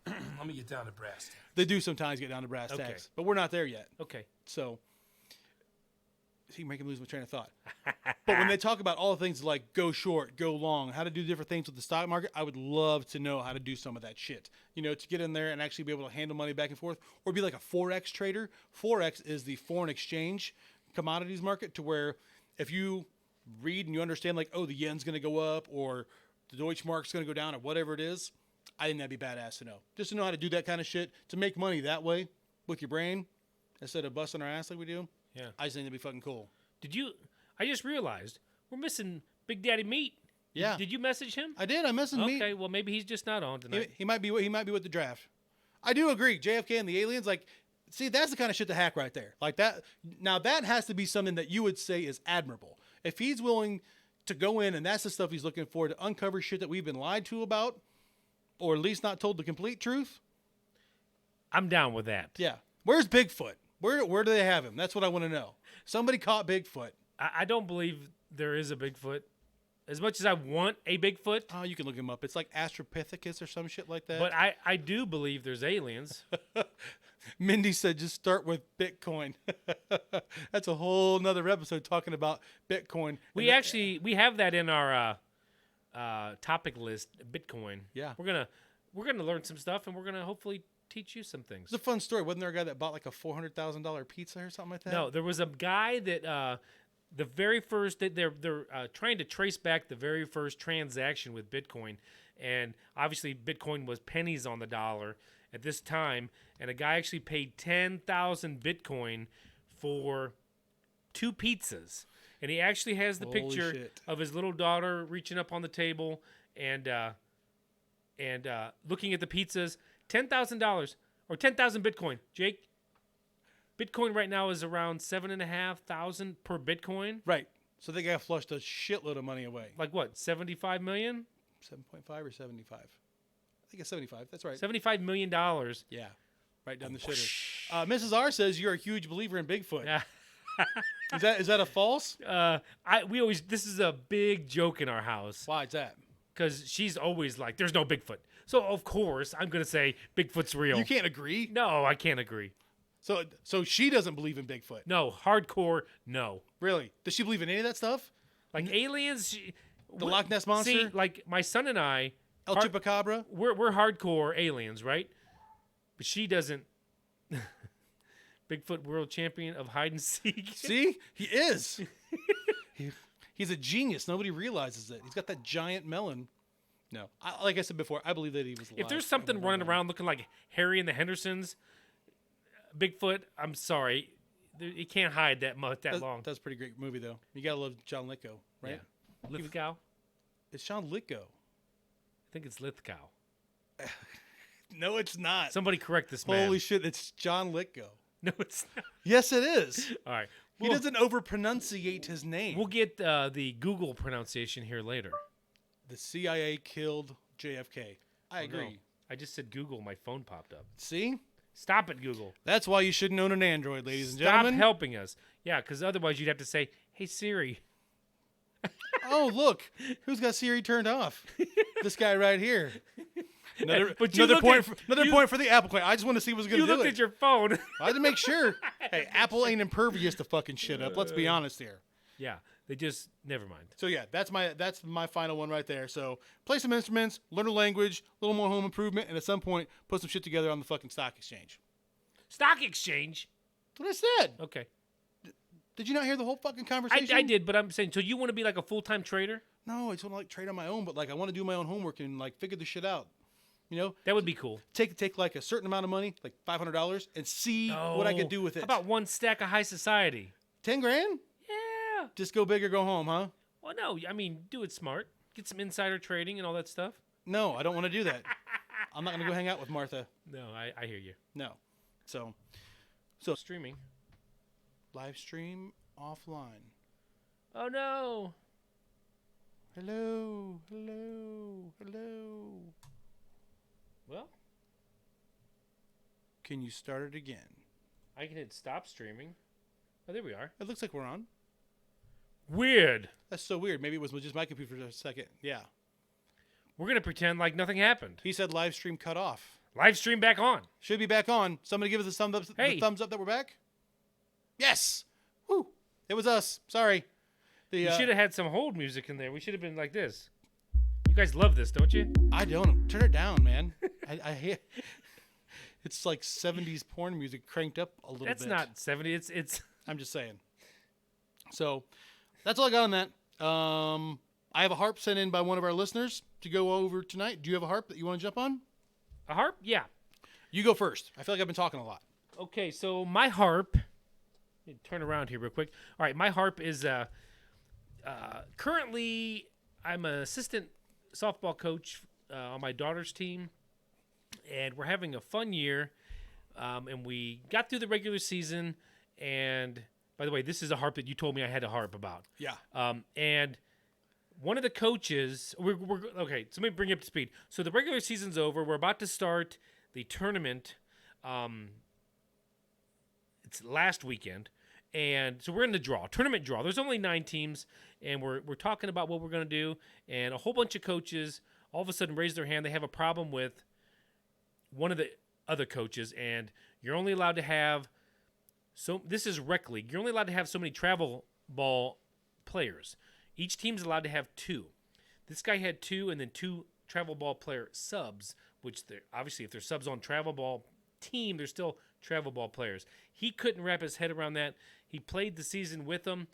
Let me get down to brass tacks. They do sometimes get down to brass Okay. tacks, but we're not there yet. Okay. So, see, you make me lose my train of thought. But when they talk about all the things like go short, go long, how to do different things with the stock market, I would love to know how to do some of that shit. You know, to get in there and actually be able to handle money back and forth, or be like a Forex trader. Forex is the foreign exchange commodities market, to where if you read and you understand, like, oh, the yen's going to go up, or the Deutschmark's going to go down, or whatever it is, I think that'd be badass to know. Just to know how to do that kind of shit, to make money that way with your brain instead of busting our ass like we do. Yeah. I just think that'd be fucking cool. I just realized we're missing Big Daddy Meat. Yeah. Did you message him? I did. I messaged me. Okay, well maybe he's just not on tonight. He might be with the draft. I do agree. JFK and the aliens, like, see, that's the kind of shit to hack right there. Like that. Now that has to be something that you would say is admirable. If he's willing to go in and that's the stuff he's looking for, to uncover shit that we've been lied to about, or at least not told the complete truth. I'm down with that. Yeah. Where's Bigfoot? Where do they have him? That's what I want to know. Somebody caught Bigfoot. I don't believe there is a Bigfoot. As much as I want a Bigfoot, Oh, you can look him up. It's like Astropithecus or some shit like that. but I do believe there's aliens. Mindy said just start with Bitcoin. That's a whole nother episode talking about Bitcoin. We have that in our topic list, Bitcoin. Yeah. We're gonna learn some stuff, and we're gonna hopefully teach you some things. It's a fun story. Wasn't there a guy that bought like a $400,000 pizza or something like that? No, there was a guy that the very first they're trying to trace back the very first transaction with Bitcoin, and obviously Bitcoin was pennies on the dollar at this time, and a guy actually paid 10,000 Bitcoin for 2 pizzas, and he actually has the Holy picture shit. of his little daughter reaching up on the table and looking at the pizzas. $10,000 or 10,000 Bitcoin, Jake. Bitcoin right now is around 7,500 per Bitcoin. Right. So they got flushed a shitload of money away. Like what? 75 million? 7.5 or 75? I think it's 75. That's right. $75 million. Yeah. Right down the shitter. Mrs. R says you're a huge believer in Bigfoot. Yeah. Is that a false? This is a big joke in our house Why is that? because she's always like, "There's no Bigfoot." So of course I'm gonna say Bigfoot's real. You can't agree. No, I can't agree. So she doesn't believe in Bigfoot. No, hardcore. No, Really? Does she believe in any of that stuff? like aliens. The Loch Ness Monster? See, like my son and I, El Chupacabra? we're hardcore aliens, right? But she doesn't. Bigfoot world champion of hide and seek. See? He is. He's a genius. Nobody realizes it. He's got that giant melon. No. Like I said before, I believe that he was alive. If there's something running around looking like Harry and the Hendersons, Bigfoot, I'm sorry, he can't hide that long. That's a pretty great movie, though. You gotta love John Lithgow, right? Yeah. Lithgow? It's John Lithgow. I think it's Lithgow. No, it's not. Somebody correct this man. Holy shit, it's John Lithgow. No, it's not. Yes, it is. All right. He doesn't over-pronunciate his name. We'll get the Google pronunciation here later. The CIA killed JFK. I Oh, agree. no. I just said Google. My phone popped up. See? Stop it, Google. That's why you shouldn't own an Android, ladies and Stop gentlemen. helping us. Yeah, because otherwise you'd have to say, "Hey Siri." Oh, look. Who's got Siri turned off? This guy right here. Another But you point looked point for the Apple coin. I just want to see what's going You to do looked it. at your phone. I had to make sure. Hey, Apple ain't impervious to fucking shit up. Let's be honest here. Yeah, they just never mind. So yeah, that's my final one right there. So play some instruments, learn a language, a little more home improvement, and at some point put some shit together on the fucking stock exchange. Stock exchange. That's what I said. Okay, Did you not hear the whole fucking conversation? I did, but I'm saying, so you want to be like a full-time trader? No, I just want to like trade on my own, but like I want to do my own homework and like figure this shit out. You know, That would be cool. take like a certain amount of money, like $500, and see what I could do with it. How about one stack of high society? 10 grand? Yeah. Just go big or go home, huh? Well, no, I mean, do it smart. Get some insider trading and all that stuff. No, I don't want to do that. I'm not gonna go hang out with Martha. No, I hear you. No. So Streaming. Live stream offline. Oh no. Hello, hello, hello. Well, Can you start it again? I can hit stop streaming. Oh, there we are. It looks like we're on. Weird. That's so weird. Maybe it was just my computer for a second. Yeah. We're gonna pretend like nothing happened. He said live stream cut off. Live stream back on. Should be back on. Somebody give us a thumbs up, Hey. the thumbs up that we're back. Yes. Woo. It was us. Sorry. You should have had some hold music in there. We should have been like this. You guys love this, don't you? I don't. Turn it down, man. I hear. It's like 70s porn music cranked up a little That's bit. not 70. It's. I'm just saying. So, that's all I got on that. I have a harp sent in by one of our listeners to go over tonight. Do you have a harp that you want to jump on? A harp? Yeah. You go first. I feel like I've been talking a lot. Okay, so my harp. Let me turn around here real quick. All right, my harp is currently I'm an assistant softball coach on my daughter's team, and we're having a fun year. And we got through the regular season. And by the way, this is a harp that you told me I had a harp about. Yeah. And one of the coaches, okay, so let me bring you up to speed. So the regular season's over. We're about to start the tournament. It's last weekend. And so we're in the tournament draw. There's only 9 teams, and we're talking about what we're going to do. And a whole bunch of coaches all of a sudden raise their hand. They have a problem with one of the other coaches, and you're only allowed to have this is rec league. You're only allowed to have so many travel ball players. Each team's allowed to have 2. This guy had 2, and then 2 travel ball player subs, which they're obviously if they're subs on travel ball team, they're still travel ball players. He couldn't wrap his head around that. He played the season with them.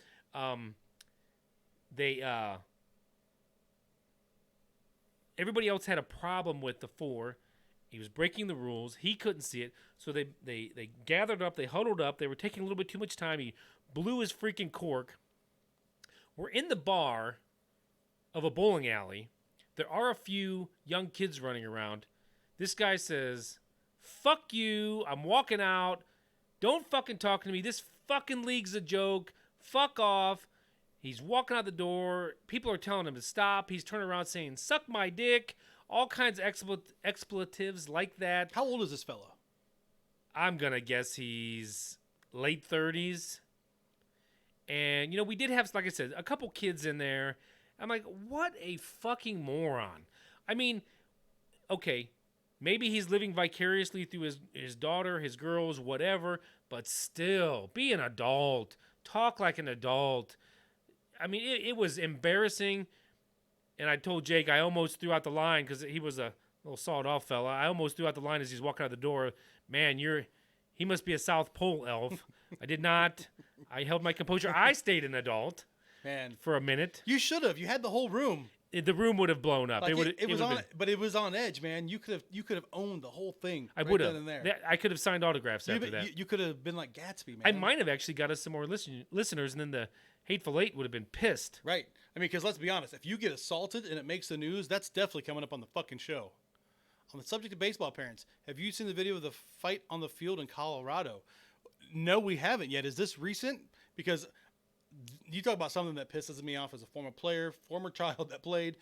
Everybody else had a problem with the 4. He was breaking the rules. He couldn't see it. So they gathered up. They huddled up. They were taking a little bit too much time. He blew his freaking cork. We're in the bar of a bowling alley. There are a few young kids running around. This guy says, "Fuck you. I'm walking out. Don't fucking talk to me. This fucking league's a joke. Fuck off." He's walking out the door. People are telling him to stop. He's turning around saying, "Suck my dick." All kinds of expletives like that. How old is this fella? I'm going to guess he's late 30s. And, we did have, like I said, a couple kids in there. I'm like, what a fucking moron. I mean, okay, maybe he's living vicariously through his daughter, his girls, whatever, but still, be an adult. Talk like an adult. I mean, it was embarrassing. And I told Jake I almost threw out the line because he was a little sawed-off fella. I almost threw out the line as he's walking out the door. Man, he must be a South Pole elf. I did not. I held my composure. I stayed an adult. Man, for a minute. You should have. You had the whole room. The room would have blown up. Like but it was on edge, man. You could have owned the whole thing. I right would then have. and there. I could have signed autographs after that. You could have been like Gatsby, man. I might have actually got us some more listeners, and then the Hateful Eight would have been pissed. Right. I mean, because let's be honest, if you get assaulted and it makes the news, that's definitely coming up on the fucking show. On the subject of baseball parents, have you seen the video of the fight on the field in Colorado? No, we haven't yet. Is this recent? Because you talk about something that pisses me off as a former player, former child that played,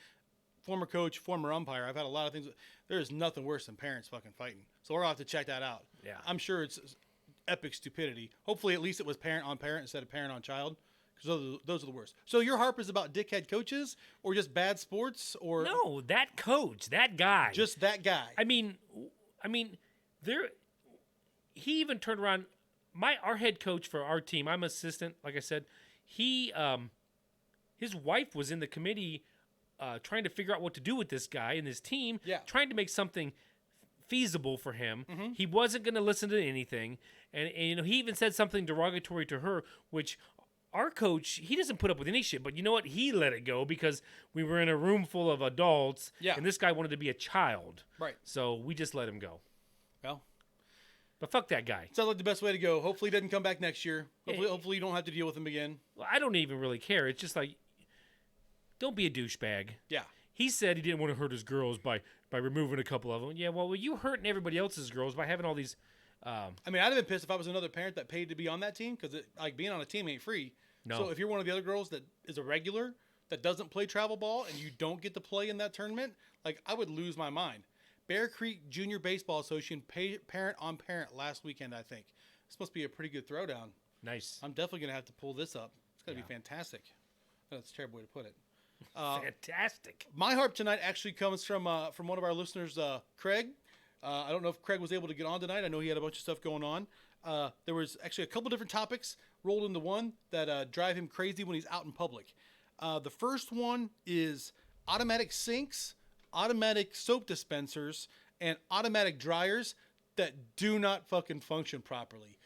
former coach, former umpire. I've had a lot of things. There is nothing worse than parents fucking fighting. So we're going to have to check that out. Yeah. I'm sure it's epic stupidity. Hopefully at least it was parent on parent instead of parent on child. Because those are the worst. So your harp is about dickhead coaches or just bad sports or no, that coach, that guy, just that guy. I mean, he even turned around. Our head coach for our team. I'm assistant, like I said. His wife was in the committee, trying to figure out what to do with this guy and his team. Yeah. Trying to make something feasible for him. Mm-hmm. He wasn't going to listen to anything, and he even said something derogatory to her, which. Our coach, he doesn't put up with any shit, but you know what? He let it go because we were in a room full of adults, and this guy wanted to be a child. Right. So we just let him go. Well. But fuck that guy. Sounds like the best way to go. Hopefully he doesn't come back next year. Hopefully you don't have to deal with him again. Well, I don't even really care. It's just like, don't be a douchebag. Yeah. He said he didn't want to hurt his girls by removing a couple of them. Yeah, well, you hurting everybody else's girls by having all these I mean, I'd have been pissed if I was another parent that paid to be on that team because like being on a team ain't free. No. So if you're one of the other girls that is a regular that doesn't play travel ball and you don't get to play in that tournament, like I would lose my mind. Bear Creek Junior Baseball Association paid parent on parent last weekend, I think. This must be a pretty good throwdown. Nice. I'm definitely going to have to pull this up. It's going to be fantastic. That's a terrible way to put it. Fantastic. My harp tonight actually comes from one of our listeners, Craig. I don't know if Craig was able to get on tonight. I know he had a bunch of stuff going on. There was actually a couple different topics rolled into one that drive him crazy when he's out in public. The first one is automatic sinks, automatic soap dispensers, and automatic dryers that do not fucking function properly.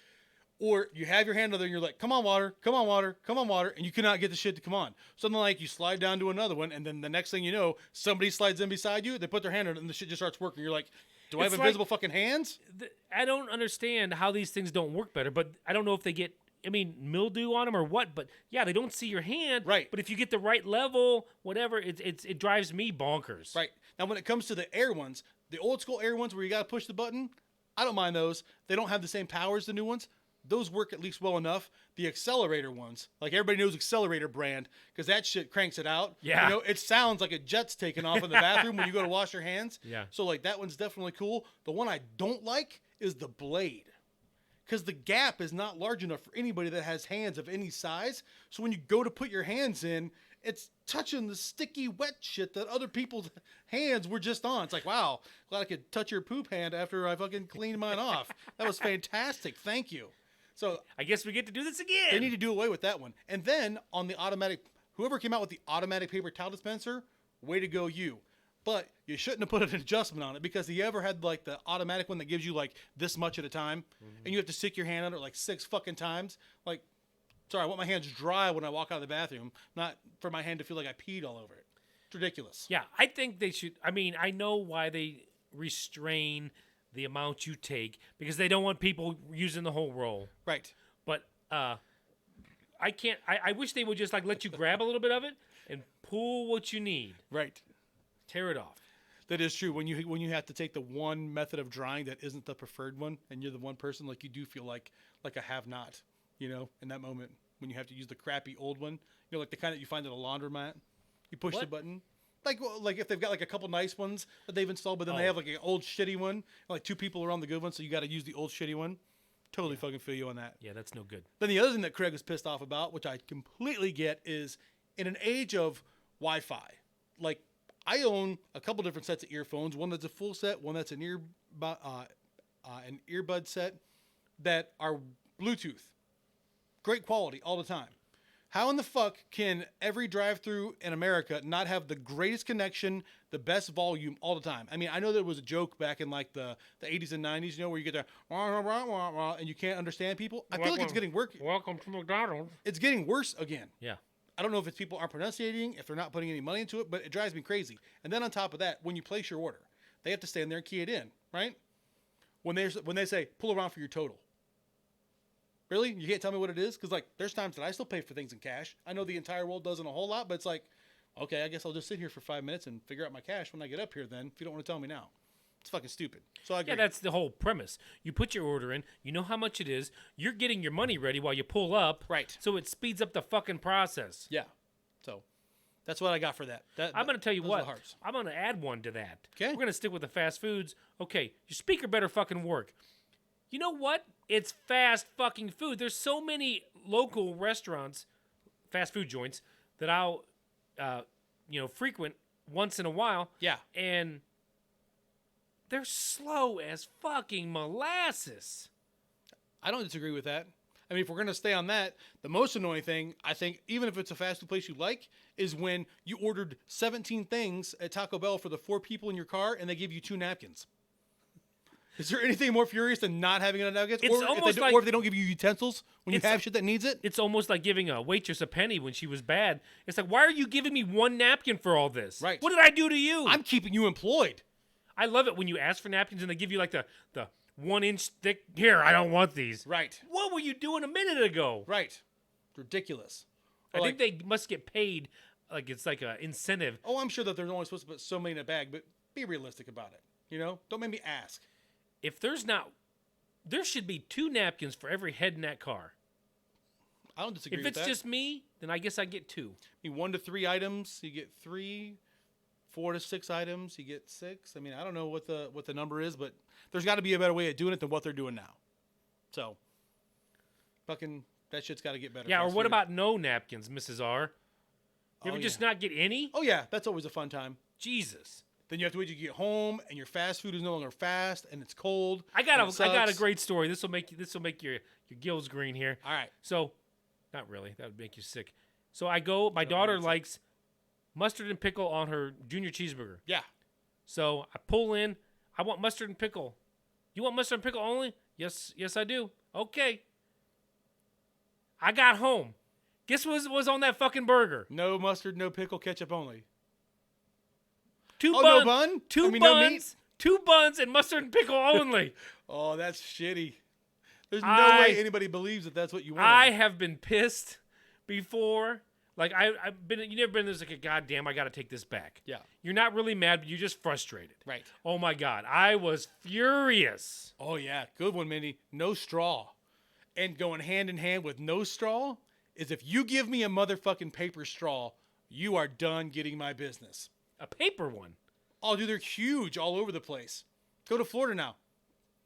Or you have your hand on there and you're like, come on, water, come on, water, come on, water, and you cannot get the shit to come on. Something like you slide down to another one, and then the next thing you know, somebody slides in beside you, they put their hand on it, and the shit just starts working. You're like, do I have It's invisible fucking hands? I don't understand how these things don't work better, but I don't know if they get, mildew on them or what, but yeah, they don't see your hand. Right. But if you get the right level, whatever, it drives me bonkers. Right. Now, when it comes to the air ones, the old school air ones where you got to push the button, I don't mind those. They don't have the same power as the new ones. Those work at least well enough. The accelerator ones, like everybody knows Accelerator brand, because that shit cranks it out. Yeah. You know, it sounds like a jet's taking off in the bathroom when you go to wash your hands. Yeah. So, like, that one's definitely cool. The one I don't like is the blade, because the gap is not large enough for anybody that has hands of any size. So when you go to put your hands in, it's touching the sticky, wet shit that other people's hands were just on. It's like, wow, glad I could touch your poop hand after I fucking cleaned mine off. That was fantastic. Thank you. So I guess we get to do this again. they need to do away with that one. And then on the automatic, whoever came out with the automatic paper towel dispenser, way to go you. But you shouldn't have put an adjustment on it, because you ever had like the automatic one that gives you like this much at a time, and you have to stick your hand under it like 6 fucking times. Like, sorry, I want my hands dry when I walk out of the bathroom, not for my hand to feel like I peed all over it. It's ridiculous. Yeah, I think they should. I know why they restrain the amount you take, because they don't want people using the whole roll. Right. But I can't. I wish they would just like let you grab a little bit of it and pull what you need. Right. Tear it off. That is true. When you have to take the one method of drying that isn't the preferred one, and you're the one person, like, you do feel like a have-not, you know, in that moment when you have to use the crappy old one, you know, like the kind that you find at a laundromat. You push the What? button. Like if they've got like a couple nice ones that they've installed, but then they have like an old shitty one. Like 2 people are on the good one, so you got to use the old shitty one. Totally fucking feel you on that. Yeah, that's no good. Then the other thing that Craig was pissed off about, which I completely get, is in an age of Wi-Fi. Like, I own a couple different sets of earphones. One that's a full set, one that's an earbud set that are Bluetooth. Great quality all the time. How in the fuck can every drive-through in America not have the greatest connection, the best volume all the time? I mean, I know there was a joke back in like the 80s and 90s, you know, where you get the and you can't understand people. I feel like it's getting worse. Welcome to McDonald's. It's getting worse again. Yeah. I don't know if it's people aren't pronunciating, if they're not putting any money into it, but it drives me crazy. And then on top of that, when you place your order, they have to stand there and key it in, right? When they say, pull around for your total. Really? You can't tell me what it is? Because, like, there's times that I still pay for things in cash. I know the entire world doesn't a whole lot, but it's like, okay, I guess I'll just sit here for 5 minutes and figure out my cash when I get up here then, if you don't want to tell me now. It's fucking stupid. So I agree. Yeah, that's the whole premise. You put your order in, you know how much it is, you're getting your money ready while you pull up. Right. So it speeds up the fucking process. Yeah. So that's what I got for that. I'm going to tell you those are what. the hearts. I'm going to add one to that. Okay. We're going to stick with the fast foods. Okay, your speaker better fucking work. You know what? It's fast fucking food. There's so many local restaurants, fast food joints, that I'll, frequent once in a while. Yeah. And they're slow as fucking molasses. I don't disagree with that. I mean, if we're going to stay on that, the most annoying thing, I think, even if it's a fast food place you like, is when you ordered 17 things at Taco Bell for the 4 people in your car and they give you 2 napkins. Is there anything more furious than not having enough napkins? It's almost like- or if they don't give you utensils when you It's- have shit that needs it? It's almost like giving a waitress a penny when she was bad. It's like, why are you giving me 1 napkin for all this? Right. What did I do to you? I'm keeping you employed. I love it when you ask for napkins and they give you like the 1-inch thick. Here, I don't want these. Right. What were you doing a minute ago? Right. Ridiculous. I Or think they must get paid. Like it's like an incentive. Oh, I'm sure that they're only supposed to put so many in a bag, but be realistic about it. You know? Don't make me ask. If there's not There should be 2 napkins for every head in that car. I don't disagree If with it's that. just me, then I guess I get 2. I mean, 1 to 3 items, you get 3. 4 to 6 items, you get 6. I mean, I don't know what the number is, but there's got to be a better way of doing it than what they're doing now. So, fucking that shit's got to get better. Yeah, or fast what food. about no napkins, Mrs. R? You ever Oh, just yeah. not get any? Oh yeah, that's always a fun time. Jesus. Then you have to wait till you get home, and your fast food is no longer fast, and it's cold. I got and it a sucks. great story. This will make your gills green here. All right. So, not really. That would make you sick. So I go. My daughter likes mustard and pickle on her junior cheeseburger. Yeah. So I pull in. I want mustard and pickle. You want mustard and pickle only? Yes, I do. Okay. I got home. Guess what was on that fucking burger? No mustard, no pickle, ketchup only. 2 Oh, buns. no bun? 2 I mean, no meat? buns. 2 buns and mustard and pickle only. Oh, that's shitty. There's no I- way anybody believes that that's what you want. I have been pissed before. Like I've been. You never been there's like a goddamn. I got to take this back. Yeah. You're not really mad, but you're just frustrated. Right. Oh my god, I was furious. Oh yeah, good one, Mindy. No straw. And going hand in hand with no straw is if you give me a motherfucking paper straw, you are done getting my business. A paper one. Oh, dude, they're huge all over the place. Go to Florida now.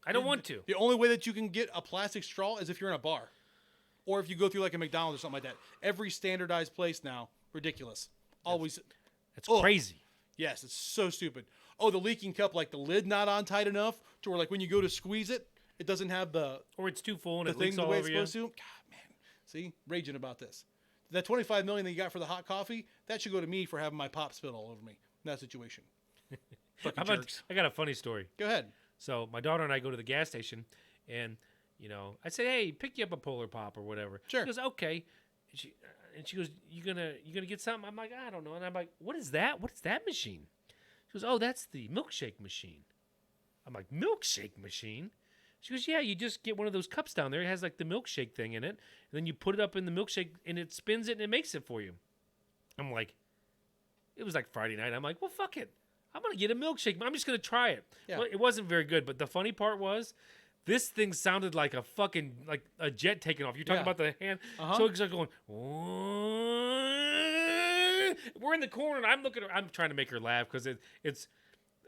I don't want to. The only way that you can get a plastic straw is if you're in a bar. Or if you go through like a McDonald's or something like that. Every standardized place now, ridiculous. Always, That's Ugh. crazy. yes, it's so stupid. Oh, the leaking cup, like the lid not on tight enough to where like when you go to squeeze it, it doesn't have the Or it's too full and it thing leaks the all way it's over you. supposed to. God, man. See? Raging about this. That $25 million that you got for the hot coffee, that should go to me for having my pop spill all over me in that situation. Fucking jerks. I got a funny story. Go ahead. So my daughter and I go to the gas station, and I say, "Hey, pick you up a Polar Pop or whatever." Sure. She goes, "Okay," and she goes, "You gonna get something?" I'm like, "I don't know," and I'm like, "What is that? What is that machine?" She goes, "Oh, that's the milkshake machine." I'm like, "Milkshake machine?" She goes, "Yeah, you just get one of those cups down there. It has like the milkshake thing in it, and then you put it up in the milkshake, and it spins it and it makes it for you." I'm like, it was like Friday night. I'm like, "Well, fuck it. I'm going to get a milkshake. I'm just going to try it." Yeah. Well, it wasn't very good, but the funny part was this thing sounded like a fucking, like a jet taking off. You're talking Yeah. about the hand. Uh-huh. So it's like going, we're in the corner, and I'm trying to make her laugh because it's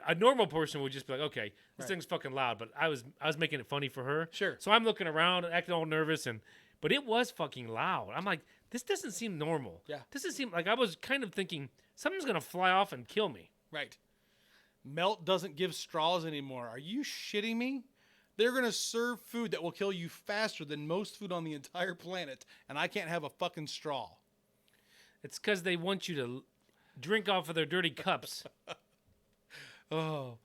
a normal person would just be like, okay, this thing's fucking loud. But I was making it funny for her. Sure. So I'm looking around, acting all nervous, but it was fucking loud. I'm like, this doesn't seem normal. Yeah. Doesn't seem like I was kind of thinking something's going to fly off and kill me. Right. Melt doesn't give straws anymore. Are you shitting me? They're going to serve food that will kill you faster than most food on the entire planet, and I can't have a fucking straw. It's because they want you to drink off of their dirty cups. Oh.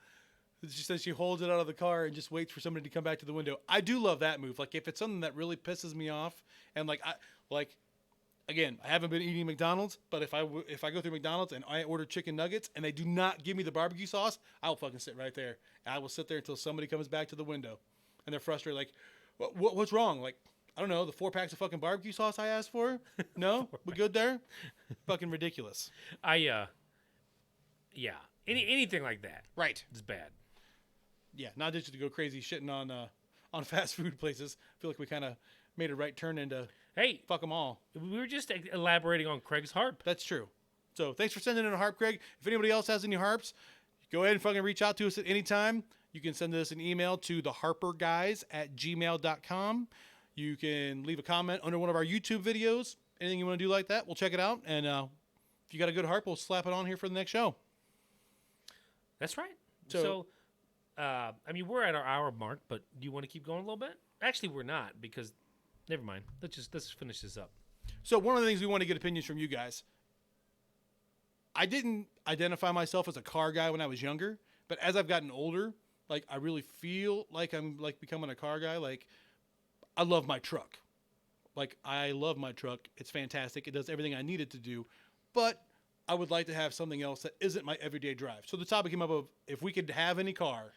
She says she holds it out of the car and just waits for somebody to come back to the window. I do love that move. Like, if it's something that really pisses me off, and again, I haven't been eating McDonald's, but if I go through McDonald's and I order chicken nuggets and they do not give me the barbecue sauce, I'll fucking sit right there. I will sit there until somebody comes back to the window, and they're frustrated. Like, what's wrong? Like, I don't know, the 4 packs of fucking barbecue sauce I asked for? No, we good there? Fucking ridiculous. Yeah, anything like that Right. is bad. Yeah, not just to go crazy shitting on fast food places. I feel like we kind of made a right turn into Hey, fuck them all. we were just elaborating on Craig's harp. That's true. So thanks for sending in a harp, Craig. If anybody else has any harps, go ahead and fucking reach out to us at any time. You can send us an email to theharperguys@gmail.com. You can leave a comment under one of our YouTube videos. Anything you want to do like that, we'll check it out. And if you got a good harp, we'll slap it on here for the next show. That's right. So- I mean, we're at our hour mark, but do you want to keep going a little bit? Actually, we're not because, never mind. Let's finish this up. So one of the things we want to get opinions from you guys. I didn't identify myself as a car guy when I was younger, but as I've gotten older, like I really feel like I'm like becoming a car guy. Like I love my truck. Like I love my truck. It's fantastic. It does everything I need it to do, but I would like to have something else that isn't my everyday drive. So the topic came up of if we could have any car,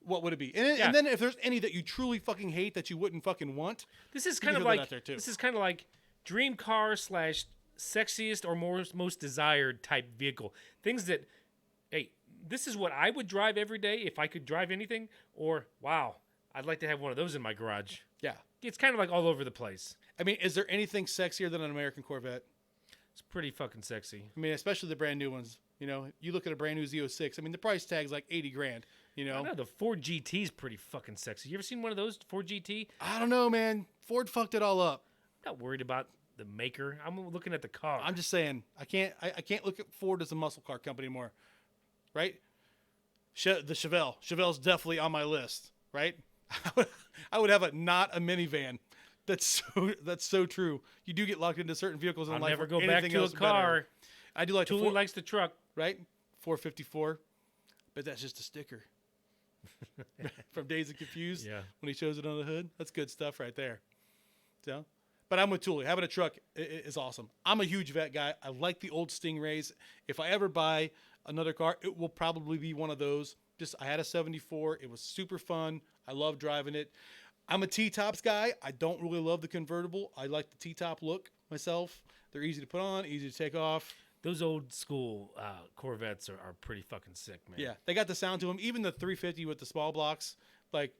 what would it be? And, Yeah. and then if there's any that you truly fucking hate that you wouldn't fucking want, This is can kind of throw that like out there, too. this is kind of like dream car / sexiest or most desired type vehicle. Things that, hey, this is what I would drive every day if I could drive anything. Or wow, I'd like to have one of those in my garage. Yeah. It's kind of like all over the place. I mean, is there anything sexier than an American Corvette? It's pretty fucking sexy. I mean, especially the brand new ones. You know, you look at a brand new Z06. I mean, the price tag's like 80 grand. You I know, know the Ford GT is pretty fucking sexy. You ever seen one of those Ford GT? I don't know, man. Ford fucked it all up. Not worried about the maker. I'm looking at the car. I'm just saying, I can't look at Ford as a muscle car company anymore, right? The Chevelle's definitely on my list, right? I would have not a minivan. That's so true. You do get locked into certain vehicles in I'll life. never where go back anything to a else is better. car. I do like the Thule Ford, likes the truck. right? 454, but that's just a sticker from Days of Confused. Yeah. When he shows it on the hood, that's good stuff right there. So, but I'm with Thule. Having a truck is awesome. I'm a huge vet guy. I like the old Stingrays. If I ever buy another car, it will probably be one of those. I had a 74. It was super fun. I love driving it. I'm a T-tops guy. I don't really love the convertible. I like the T-top look myself. They're easy to put on, easy to take off. Those old school Corvettes are pretty fucking sick, man. Yeah, they got the sound to them. Even the 350 with the small blocks, like,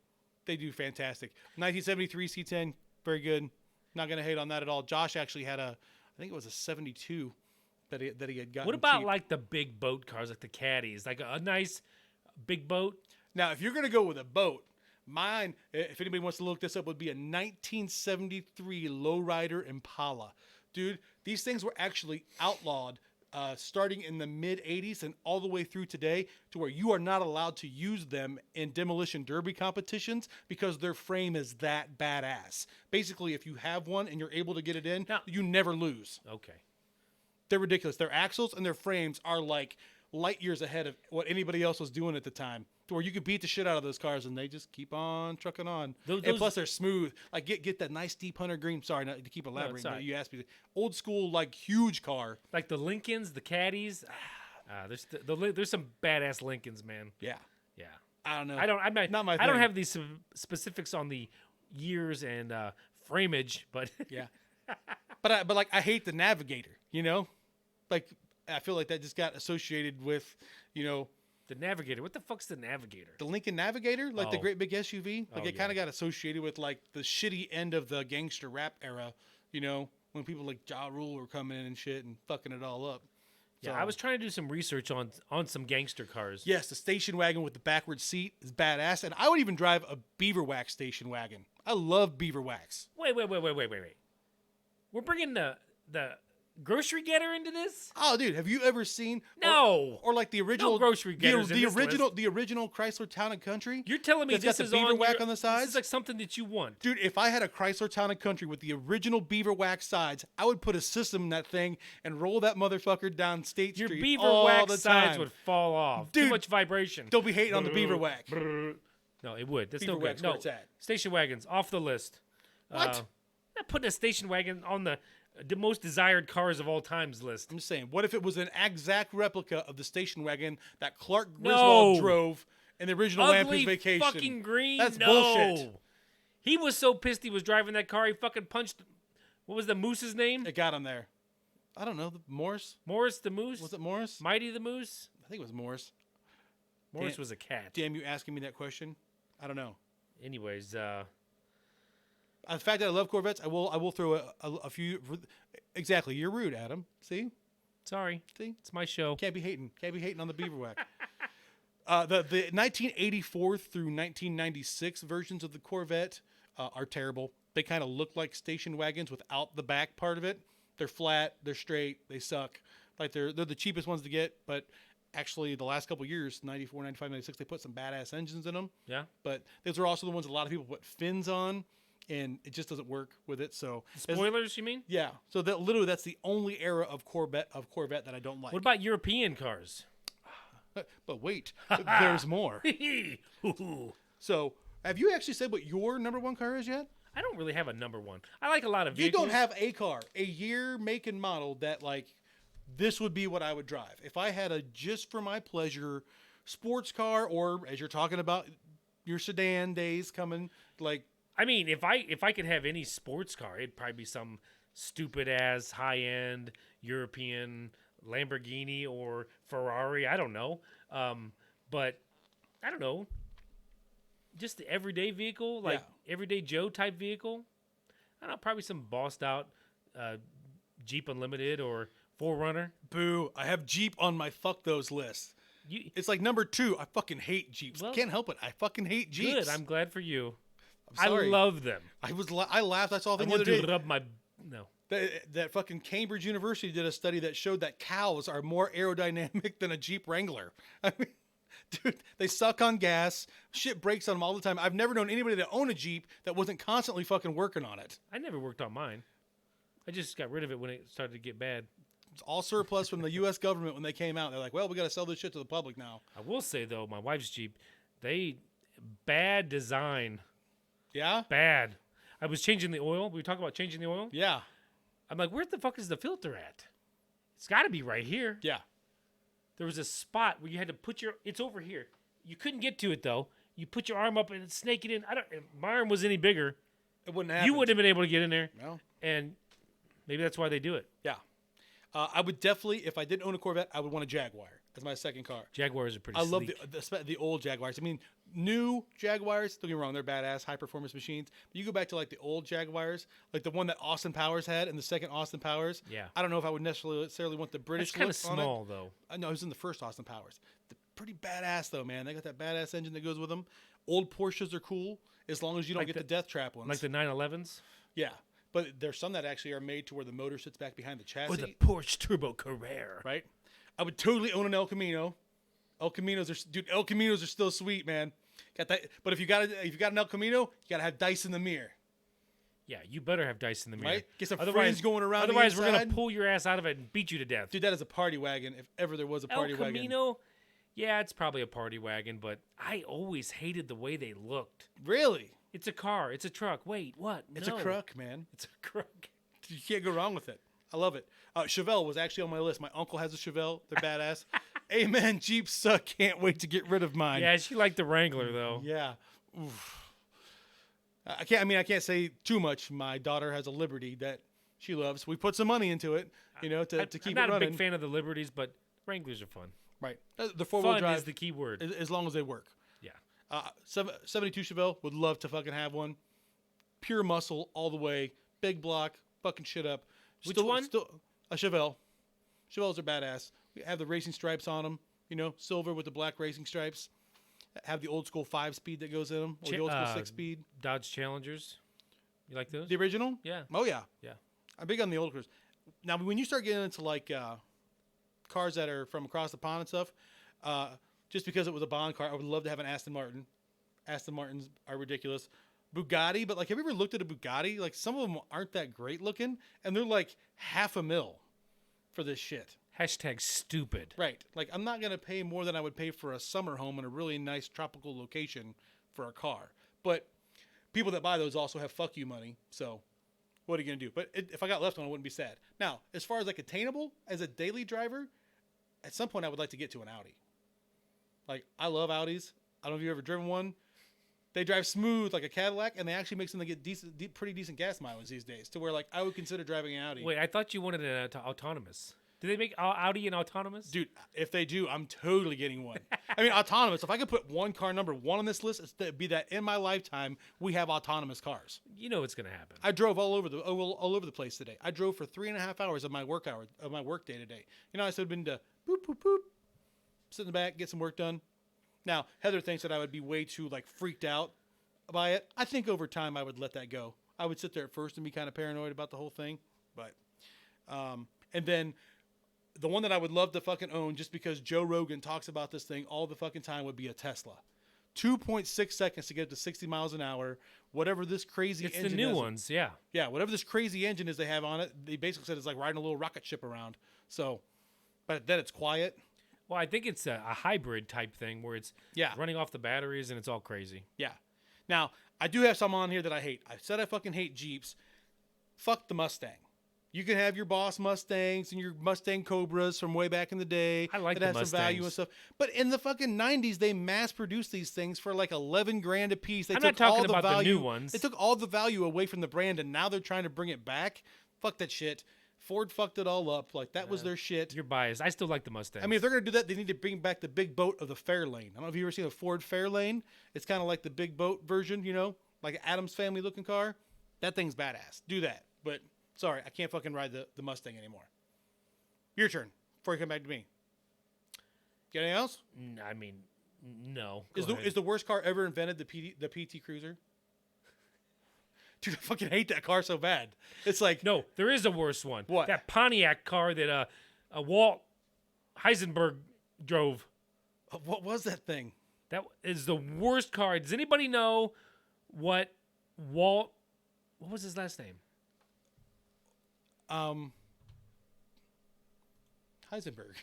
they do fantastic. 1973 C10, very good. Not going to hate on that at all. Josh actually had I think it was a 72 that he had gotten. What about cheap. like the big boat cars, like the caddies, like a nice big boat? Now, if you're going to go with a boat, mine, if anybody wants to look this up, would be a 1973 lowrider Impala. Dude, these things were actually outlawed starting in the mid-'80s and all the way through today, to where you are not allowed to use them in demolition derby competitions because their frame is that badass. Basically, if you have one and you're able to get it in, Now- you never lose. Okay. They're ridiculous. Their axles and their frames are like light years ahead of what anybody else was doing at the time, to where you could beat the shit out of those cars and they just keep on trucking on. Those- And plus they're smooth. Like get that nice deep hunter green. Sorry, not to keep elaborating, all but right. you asked me. Old school, like huge car. Like the Lincolns, the caddies. There's some badass Lincolns, man. Yeah. Yeah. I don't know. Not my I don't thing. have these specifics on the years and frameage, but Yeah. but like I hate the Navigator. You know, like I feel like that just got associated with, you know, the Navigator. What the fuck's the Navigator? the Lincoln Navigator, like the Oh. great big SUV. Like Oh, it kind yeah. of got associated with like the shitty end of the gangster rap era. You know, when people like Ja Rule were coming in and shit and fucking it all up. Yeah, So- I was trying to do some research on some gangster cars. Yes, the station wagon with the backward seat is badass, and I would even drive a Beaver Wax station wagon. I love Beaver Wax. Wait. We're bringing the grocery getter into this? Oh, dude, have you ever seen? No. Or like the original grocery getters in the this original the original Chrysler Town and Country. You're telling me that's this got is the Beaver on Wax your, on the This sides. is like something that you want. Dude, if I had a Chrysler Town and Country with the original Beaver Wax sides, I would put a system in that thing and roll that motherfucker down State Your Street beaver all wax the sides time. would fall off. Too Dude, much vibration. Don't be hating on the Beaver Wax. No, it would. That's Beaver no good. wax No, where it's at. station wagons off the list. What? Not putting a station wagon on the most desired cars of all times list. I'm just saying, what if it was an exact replica of the station wagon that Clark No. Griswold drove in the original Ugly Lampoon's Vacation? fucking green. That's no. bullshit. He was so pissed he was driving that car. He fucking punched. What was the moose's name? It got him there. I don't know. Morris? Morris the moose. Was it Morris? Mighty the moose? I think it was Morris. Morris Damn. was a cat. Damn you asking me that question. I don't know. Anyways, The fact that I love Corvettes, I will throw a few. Exactly. You're rude, Adam. See? sorry. See? It's my show. Can't be hating. Can't be hating on the Beaver Wax. The 1984 through 1996 versions of the Corvette are terrible. They kind of look like station wagons without the back part of it. They're flat. They're straight. They suck. Like they're the cheapest ones to get. But actually, the last couple of years, 94, 95, 96, they put some badass engines in them. Yeah. But those are also the ones a lot of people put fins on, and it just doesn't work with it. So Spoilers, you mean? yeah. So that literally that's the only era of Corvette that I don't like. What about European cars? But wait, there's more. So, have you actually said what your number one car is yet? I don't really have a number one. I like a lot of You vehicles. don't have a car, a year, make, and model that like this would be what I would drive if I had a just for my pleasure sports car, or as you're talking about your sedan days coming, like I mean, if I could have any sports car, it'd probably be some stupid ass high end European Lamborghini or Ferrari. I don't know. But I don't know. just the everyday vehicle, like everyday Joe type vehicle, I don't know, probably some bossed out Jeep Unlimited or 4Runner. Boo! I have Jeep on my fuck those list. It's like number 2. I fucking hate Jeeps. Well, Can't help it. I fucking hate Jeeps. Good. I'm glad for you. I'm sorry. I love them. I laughed. I saw I the want other day. to rub my no. That fucking Cambridge University did a study that showed that cows are more aerodynamic than a Jeep Wrangler. I mean, dude, they suck on gas. Shit breaks on them all the time. I've never known anybody that owned a Jeep that wasn't constantly fucking working on it. I never worked on mine. I just got rid of it when it started to get bad. It's all surplus from the U.S. government when they came out. They're like, well, we got to sell this shit to the public now. I will say though, my wife's Jeep, bad design. Yeah? Bad. I was changing the oil. We were talking about changing the oil. Yeah. I'm like, where the fuck is the filter at? It's got to be right here. Yeah. There was a spot where you had to put it's over here. You couldn't get to it though. You put your arm up and snake it in. If my arm was any bigger, It wouldn't happen. you wouldn't have been able to get in there. No. And maybe that's why they do it. Yeah. I would definitely, if I didn't own a Corvette, I would want a Jaguar as my second car. Jaguars are pretty I love sleek. the old Jaguars. I mean, new Jaguars, don't get me wrong, they're badass, high-performance machines. But you go back to, like, the old Jaguars, like the one that Austin Powers had and the second Austin Powers. Yeah. I don't know if I would necessarily want the British It's kind look of on it. small though. No, it was in the first Austin Powers. Pretty badass, though, man. They got that badass engine that goes with them. Old Porsches are cool as long as you don't Like get the- the death trap ones. Like the 911s. Yeah. But there's some that actually are made to where the motor sits back behind the chassis. Or the Porsche Turbo Carrera. Right? I would totally own an El Camino. El Caminos are still sweet, man. Got that. But if you got an El Camino, you gotta have dice in the mirror, Yeah, you better have dice in the mirror. right? Get some friends going around. Otherwise, the we're gonna inside. pull your ass out of it and beat you to death. Dude, that is a party wagon. If ever there was a party El wagon. Camino, yeah, it's probably a party wagon, but I always hated the way they looked. Really? It's a car. It's a truck. Wait, what? It's No. a truck, man. It's a truck. You can't go wrong with it. I love it. Chevelle was actually on my list. My uncle has a Chevelle. They're badass. Amen. Jeeps suck. Can't wait to get rid of mine. Yeah, she liked the Wrangler though. Yeah. Oof. I can't say too much. My daughter has a Liberty that she loves. We put some money into it, to keep I'm it not running. a big fan of the Liberties, but Wranglers are fun. Right. The four-wheel Fun drive is the key word. as long as they work. Yeah. 72 Chevelle, would love to fucking have one. Pure muscle all the way. Big block. Fucking shit up. Which one? Still, a Chevelle. Chevelles are badass. We have the racing stripes on them. Silver with the black racing stripes. Have the old school 5-speed that goes in them. Or the old school 6-speed. Dodge Challengers. You like those? The original? Yeah. Oh, yeah. Yeah. I'm big on the old cars. Now, when you start getting into, like, cars that are from across the pond and stuff, just because it was a Bond car, I would love to have an Aston Martin. Aston Martins are ridiculous. Bugatti, but, like, have you ever looked at a Bugatti? Like, some of them aren't that great looking, and they're, like, $500,000 for this shit. Hashtag stupid. Right. Like, I'm not going to pay more than I would pay for a summer home in a really nice tropical location for a car. But people that buy those also have fuck you money, so what are you going to do? But if I got left one, I wouldn't be sad. Now, as far as, like, attainable as a daily driver, at some point I would like to get to an Audi. Like, I love Audis. I don't know if you've ever driven one. They drive smooth like a Cadillac, and they actually make something that get pretty decent gas mileage these days, to where, like, I would consider driving an Audi. Wait, I thought you wanted an autonomous. Do they make Audi an autonomous? Dude, if they do, I'm totally getting one. I mean, autonomous. If I could put one car number one on this list, it'd be that in my lifetime we have autonomous cars. You know what's gonna happen. I drove all over the place today. I drove for 3.5 hours of my work day today. I said been to boop boop boop, sit in the back, get some work done. Now Heather thinks that I would be way too like freaked out by it. I think over time I would let that go. I would sit there at first and be kind of paranoid about the whole thing, but and then. The one that I would love to fucking own just because Joe Rogan talks about this thing all the fucking time would be a Tesla. 2.6 seconds to get to 60 miles an hour. Whatever this crazy It's engine the new is. ones, yeah. Yeah, whatever this crazy engine is they have on it, they basically said it's like riding a little rocket ship around. So, but then it's quiet. Well, I think it's a hybrid type thing where it's running off the batteries and it's all crazy. Yeah. Now, I do have some on here that I hate. I said I fucking hate Jeeps. Fuck the Mustang. You can have your Boss Mustangs and your Mustang Cobras from way back in the day. I like that the has some value and Mustangs. stuff. But in the fucking 90s, they mass-produced these things for like $11,000 a piece. They I'm took not talking all the about the value, new ones. They took all the value away from the brand, and now they're trying to bring it back. Fuck that shit. Ford fucked it all up. Like that was their shit. You're biased. I still like the Mustang. I mean, if they're gonna do that, they need to bring back the big boat of the Fairlane. I don't know if you've ever seen a Ford Fairlane. It's kind of like the big boat version, you know, like an Addams Family looking car. That thing's badass. Do that. But sorry, I can't fucking ride the Mustang anymore. Your turn before you come back to me. Got anything else? I mean, no. Is the worst car ever invented the PT Cruiser? Dude, I fucking hate that car so bad. It's like No, there is a worse one. What? That Pontiac car that Walt Heisenberg drove. what was that thing? That is the worst car. Does anybody know what Walt? What was his last name? Heisenberg.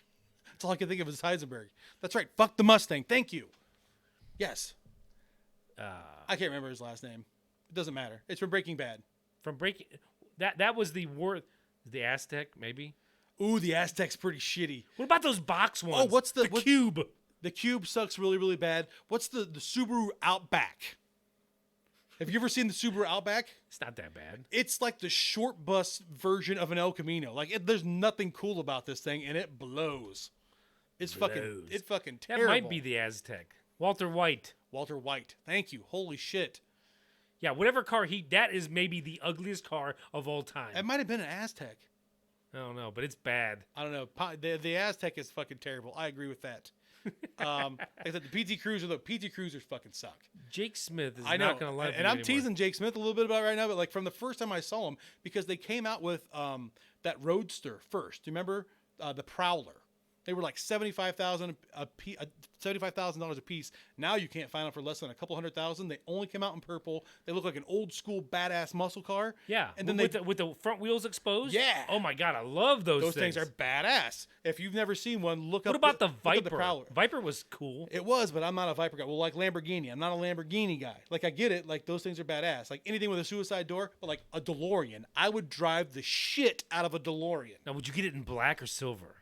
That's all I can think of is Heisenberg. That's right. Fuck the Mustang. Thank you. Yes. I can't remember his last name. It doesn't matter. It's from Breaking Bad. From Breaking. That was the worst. The Aztec, maybe. Ooh, the Aztec's pretty shitty. What about those box ones? what's the- what- Cube? The Cube sucks really, really bad. What's the Subaru Outback? Have you ever seen the Subaru Outback? It's not that bad. It's like the short bus version of an El Camino. Like there's nothing cool about this thing, and it blows. It's fucking That terrible. might be the Aztec. Walter White. Walter White. Thank you. Holy shit. Yeah, whatever car that is maybe the ugliest car of all time. It might have been an Aztec. I don't know, but it's bad. I don't know. The Aztec is fucking terrible. I agree with that. Like I said, the PT Cruiser, the PT Cruisers fucking suck. Jake Smith is I know, not going to love and you I'm anymore. teasing Jake Smith a little bit about it right now, but like from the first time I saw him, because they came out with that Roadster first. Do you remember the Prowler? They were like $75,000 a piece. Now you can't find them for less than a couple $100,000. They only came out in purple. They look like an old school badass muscle car. Yeah, and then with the front wheels exposed. Yeah. Oh my god, I love those things are badass. If you've never seen one, look What up. about the look up Viper? the Prowler. Viper was cool. It was, but I'm not a Viper guy. Well, like Lamborghini, I'm not a Lamborghini guy. Like I get it, like those things are badass. Like anything with a suicide door, but like a DeLorean, I would drive the shit out of a DeLorean. Now, would you get it in black or silver?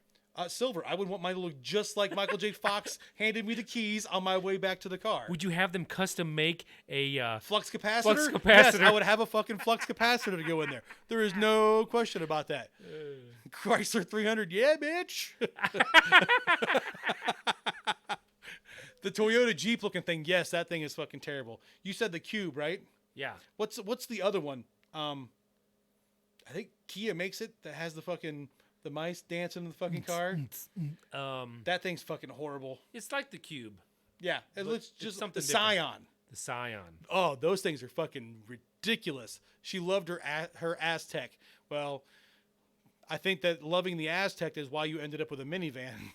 Silver. I would want mine to look just like Michael J. Fox handed me the keys on my way back to the car. Would you have them custom make a? Flux capacitor? Flux Yes, capacitor. I would have a fucking flux capacitor to go in there. There is no question about that. Chrysler 300, yeah, bitch. The Toyota Jeep looking thing, yes, that thing is fucking terrible. You said the Cube, right? Yeah. What's the other one? I think Kia makes it that has the mice dancing in the fucking car. That thing's fucking horrible. It's like the Cube, Yeah, it looks just something the different. Scion. the Scion. Oh, those things are fucking ridiculous. She loved her Aztec. Well, I think that loving the Aztec is why you ended up with a minivan.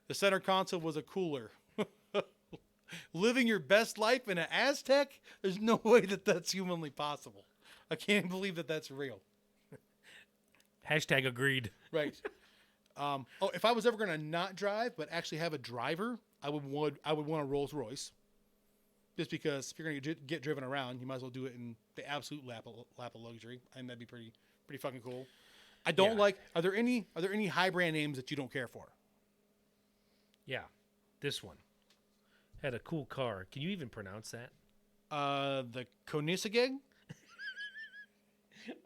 The center console was a cooler. Living your best life in an Aztec? There's no way that that's humanly possible. I can't believe that that's real. Hashtag agreed. Right. If I was ever going to not drive, but actually have a driver, I would want a Rolls Royce. Just because if you're going to get driven around, you might as well do it in the absolute lap of luxury, and that'd be pretty fucking cool. I don't Yeah. like. Are there any high brand names that you don't care for? Yeah, this one had a cool car. Can you even pronounce that? The Koenigsegg.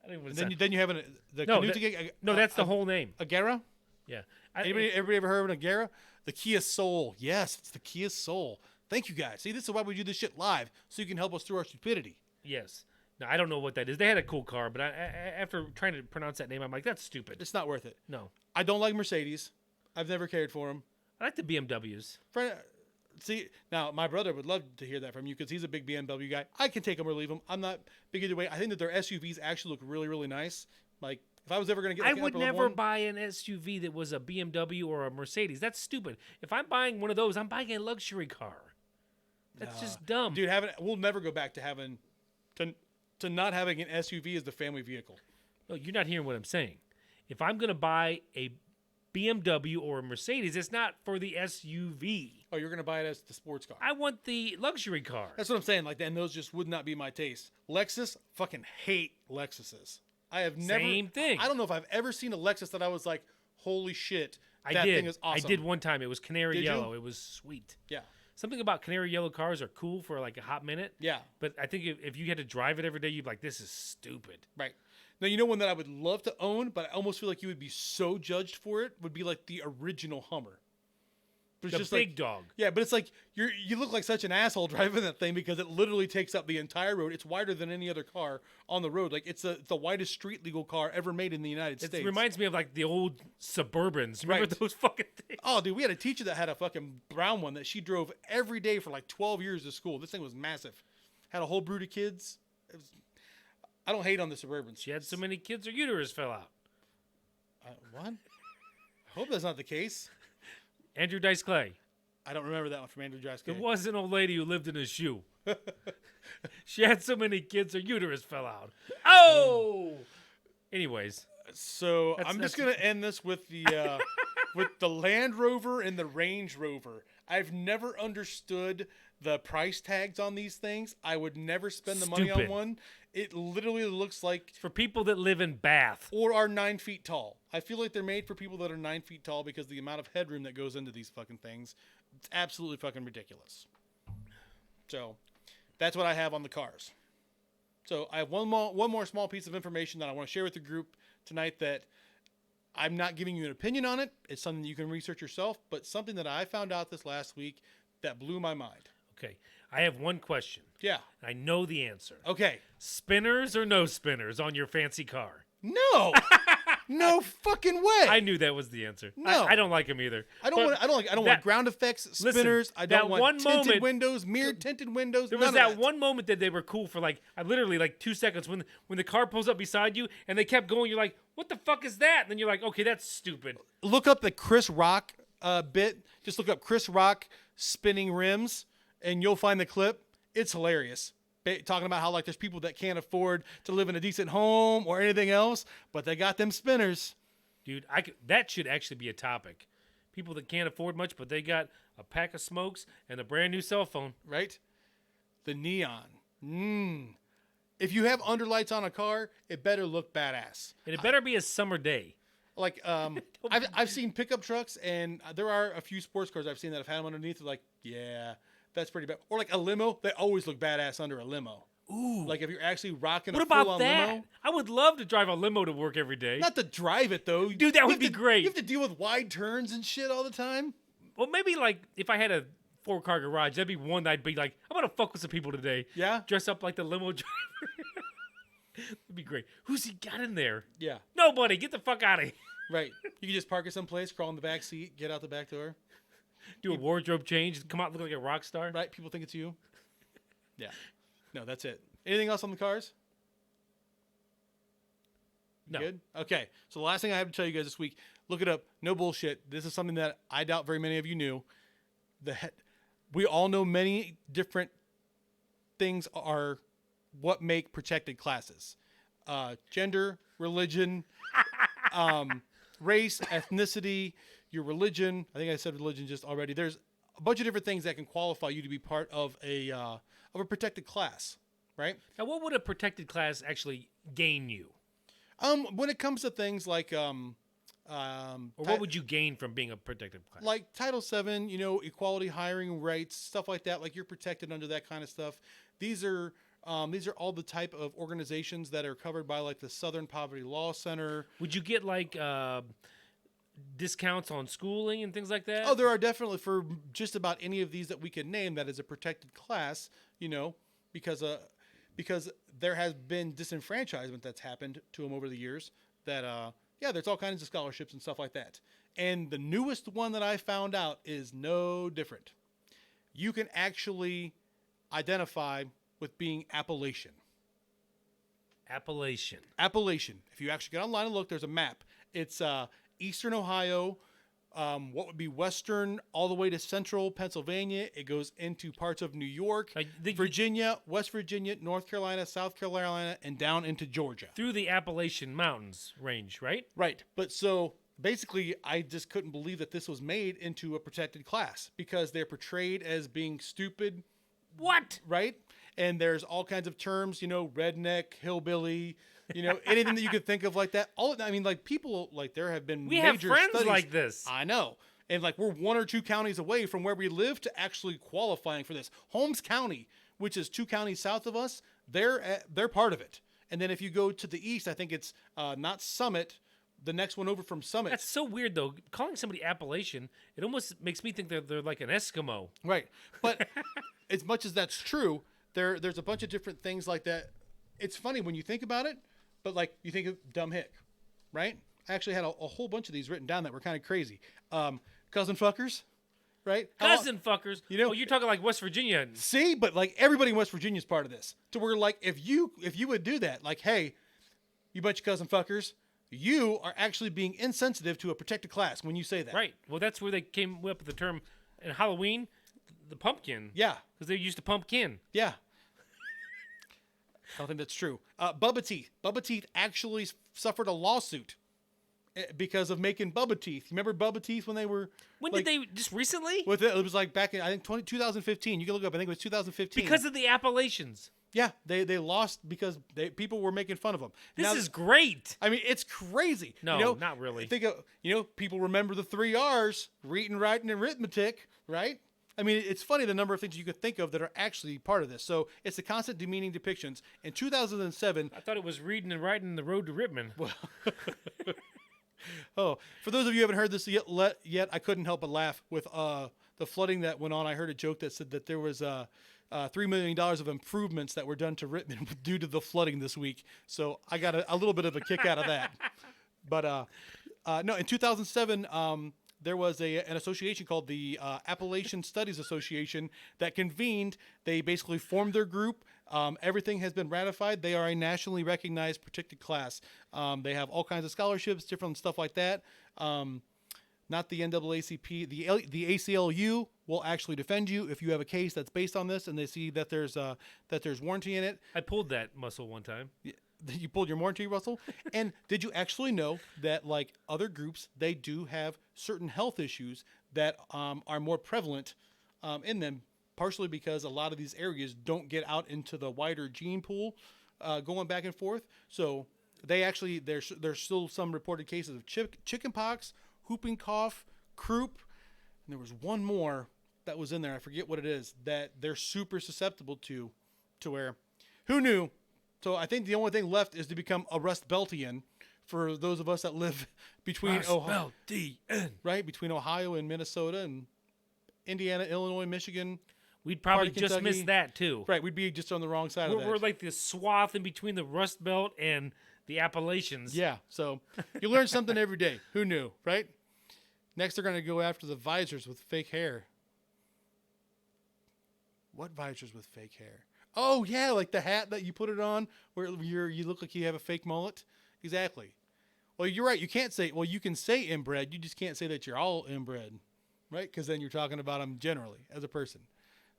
I don't even Then you have the No, Koenigsegg. no, that's the whole name. Agera. Yeah. Everybody ever heard of an Agera? The Kia Soul. Yes, it's the Kia Soul. Thank you guys. See, this is why we do this shit live, so you can help us through our stupidity. Yes. Now, I don't know what that is. They had a cool car, but after trying to pronounce that name, I'm like, that's stupid. It's not worth it. No. I don't like Mercedes. I've never cared for them. I like the BMWs. See, now my brother would love to hear that from you because he's a big BMW guy. I can take him or leave him. I'm not big either way. I think that their SUVs actually look really, really nice. Like if I was ever going to get, I like, would an upper never one, buy an SUV that was a BMW or a Mercedes. That's stupid. If I'm buying one of those, I'm buying a luxury car. That's just dumb. dude. We'll never go back to having to not having an SUV as the family vehicle. No, you're not hearing what I'm saying. If I'm going to buy a BMW or a Mercedes, it's not for the SUV. Oh, you're going to buy it as the sports car. I want the luxury car. That's what I'm saying. Like, and those just would not be my taste. Lexus, fucking hate Lexuses. I have never. Same thing. I don't know if I've ever seen a Lexus that I was like, holy shit, I that did. thing is awesome. I did one time. It was canary Did you? yellow. It was sweet. Yeah. Something about canary yellow cars are cool for like a hot minute. Yeah. But I think if you had to drive it every day, you'd be like, this is stupid. Right. Now, you know one that I would love to own, but I almost feel like you would be so judged for it, would be like the original Hummer. But it's The just big like, dog. yeah, but it's like you look like such an asshole driving that thing because it literally takes up the entire road. It's wider than any other car on the road. Like it's the widest street legal car ever made in the United States. It reminds me of like the old Suburbans. Remember Right. those fucking things? Oh, dude, we had a teacher that had a fucking brown one that she drove every day for like 12 years to school. This thing was massive. Had a whole brood of kids. I don't hate on the Suburbans. She had so many kids, her uterus fell out. What? I hope that's not the case. Andrew Dice Clay. I don't remember that one from Andrew Dice Clay. There was an old lady who lived in a shoe. She had so many kids, her uterus fell out. Oh! Anyways, So That's- I'm just that's- gonna end this with the with the Land Rover and the Range Rover. I've never understood the price tags on these things. I would never spend the money on Stupid. one. It literally looks like for people that live in Bath. or are 9 feet tall. I feel like they're made for people that are 9 feet tall because the amount of headroom that goes into these fucking things, it's absolutely fucking ridiculous. So that's what I have on the cars. So I have one more small piece of information that I want to share with the group tonight that I'm not giving you an opinion on it. It's something you can research yourself, but something that I found out this last week that blew my mind. Okay, I have one question. Yeah. I know the answer. Okay. Spinners or no spinners on your fancy car? No. No fucking way. I knew that was the answer. No. I don't like them either. I don't But want. I don't that- want ground effects, Listen, spinners. I don't that want one tinted moment- windows, mirrored tinted windows. There none was of that one moment that they were cool for like I literally like 2 seconds when the car pulls up beside you and they kept going. You're like, what the fuck is that? And then you're like, okay, that's stupid. Look up the Chris Rock bit. Just look up Chris Rock spinning rims, and you'll find the clip. It's hilarious. Talking about how like there's people that can't afford to live in a decent home or anything else, but they got them spinners. Dude, that should actually be a topic. People that can't afford much, but they got a pack of smokes and a brand new cell phone. Right? The neon. If you have underlights on a car, it better look badass. And it better be a summer day. Like I've seen pickup trucks, and there are a few sports cars I've seen that have had them underneath. They're like, yeah, that's pretty bad. Or like a limo, they always look badass under a limo. Ooh. Like if you're actually rocking What a about full-on that? limo. I would love to drive a limo to work every day. Not to drive it though, Dude, that You would have be to- great. You have to deal with wide turns and shit all the time. Well, maybe like if I had a 4-car garage, that'd be one that I'd be like, I'm gonna fuck with some people today. Yeah? Dress up like the limo driver. That'd be great. Who's he got in there? Yeah, Nobody. Get the fuck out of here. right. You can just park it someplace, crawl in the back seat, get out the back door. Do a wardrobe change, come out looking like a rock star. Right? People think it's you. Yeah. No, that's it. Anything else on the cars? No. Good? Okay. So the last thing I have to tell you guys this week, look it up. No bullshit. This is something that I doubt very many of you knew. We all know many different things are what make protected classes. Gender, religion, race, ethnicity, your religion. I think I said religion just already. There's a bunch of different things that can qualify you to be part of a protected class, right? Now, what would a protected class actually gain you? When it comes to things like Or what would you gain from being a protected class? like Title VII, equality hiring rights, stuff like that. Like you're protected under that kind of stuff. These are all the type of organizations that are covered by like the Southern Poverty Law Center. Would you get like discounts on schooling and things like that? Oh, there are definitely for just about any of these that we could name that is a protected class, because there has been disenfranchisement that's happened to them over the years that, there's all kinds of scholarships and stuff like that. And the newest one that I found out is no different. You can actually identify with being Appalachian. Appalachian. Appalachian. If you actually get online and look, there's a map. It's eastern Ohio, what would be western all the way to central Pennsylvania. It goes into parts of New York, Virginia, West Virginia, North Carolina, South Carolina, and down into Georgia. Through the Appalachian Mountains range, right? Right. But so basically, I just couldn't believe that this was made into a protected class because they're portrayed as being stupid. What? Right? And there's all kinds of terms, redneck, hillbilly, anything that you could think of like that. People, like there have been We have major friends studies. like this. I know. And like we're 1 or 2 counties away from where we live to actually qualifying for this. Holmes County, which is 2 counties south of us, they're part of it. And then if you go to the east, I think it's not Summit. The next one over from Summit. That's so weird, though. Calling somebody Appalachian, it almost makes me think they're like an Eskimo. Right. But as much as that's true, there's a bunch of different things like that. It's funny when you think about it, but like you think of Dumb Hick, right? I actually had a whole bunch of these written down that were kind of crazy. Cousin fuckers, right? Cousin fuckers. You know- Oh, you're talking like West Virginia. See, but like everybody in West Virginia is part of this. To where like if you would do that, like, hey, you bunch of cousin fuckers, you are actually being insensitive to a protected class when you say that. Right. Well, that's where they came up with the term in Halloween, the pumpkin. Yeah. Because they used to pumpkin. Yeah. I don't think that's true. Bubba Teeth. Bubba Teeth actually suffered a lawsuit because of making Bubba Teeth. You remember Bubba Teeth when they were... When like, did they, just recently? With it was like back in, I think, 2015. You can look up. I think it was 2015. Because of the Appalachians. Yeah, they lost because people were making fun of them. This is great. I mean, it's crazy. No, you know, not really. Think of, people remember the 3 R's, reading, writing, and arithmetic, right? I mean, it's funny the number of things you could think of that are actually part of this. So it's the constant demeaning depictions. In 2007, I thought it was reading and writing the road to Rittman. oh, for those of you who haven't heard this yet, I couldn't help but laugh with the flooding that went on. I heard a joke that said that there was $3 million of improvements that were done to Rittman due to the flooding this week. So I got a little bit of a kick out of that. But no, in 2007, there was an association called the Appalachian Studies Association that convened. They basically formed their group. Everything has been ratified. They are a nationally recognized protected class. They have all kinds of scholarships, different stuff like that. Not the NAACP. The ACLU will actually defend you if you have a case that's based on this, and they see that there's warranty in it. I pulled that muscle one time. You pulled your warranty, Russell? And did you actually know that, like other groups, they do have certain health issues that are more prevalent in them, partially because a lot of these areas don't get out into the wider gene pool going back and forth. So they actually, there's still some reported cases of chicken pox, whooping cough, croup, and there was one more that was in there. I forget what it is that they're super susceptible to where, who knew? So I think the only thing left is to become a Rust Beltian for those of us that live between Ohio, right, between Ohio and Minnesota and Indiana, Illinois, Michigan. We'd probably part of just miss Kentucky. that too. Right, we'd be just on the wrong side of that. We're like this swath in between the Rust Belt and the Appalachians. Yeah, so you learn something every day. Who knew, right? Next, they're going to go after the visors with fake hair. What visors with fake hair? Oh, yeah, like the hat that you put it on where you look like you have a fake mullet. Exactly. Well, you're right. You can't say, well, you can say inbred. You just can't say that you're all inbred, right? Because then you're talking about them generally as a person.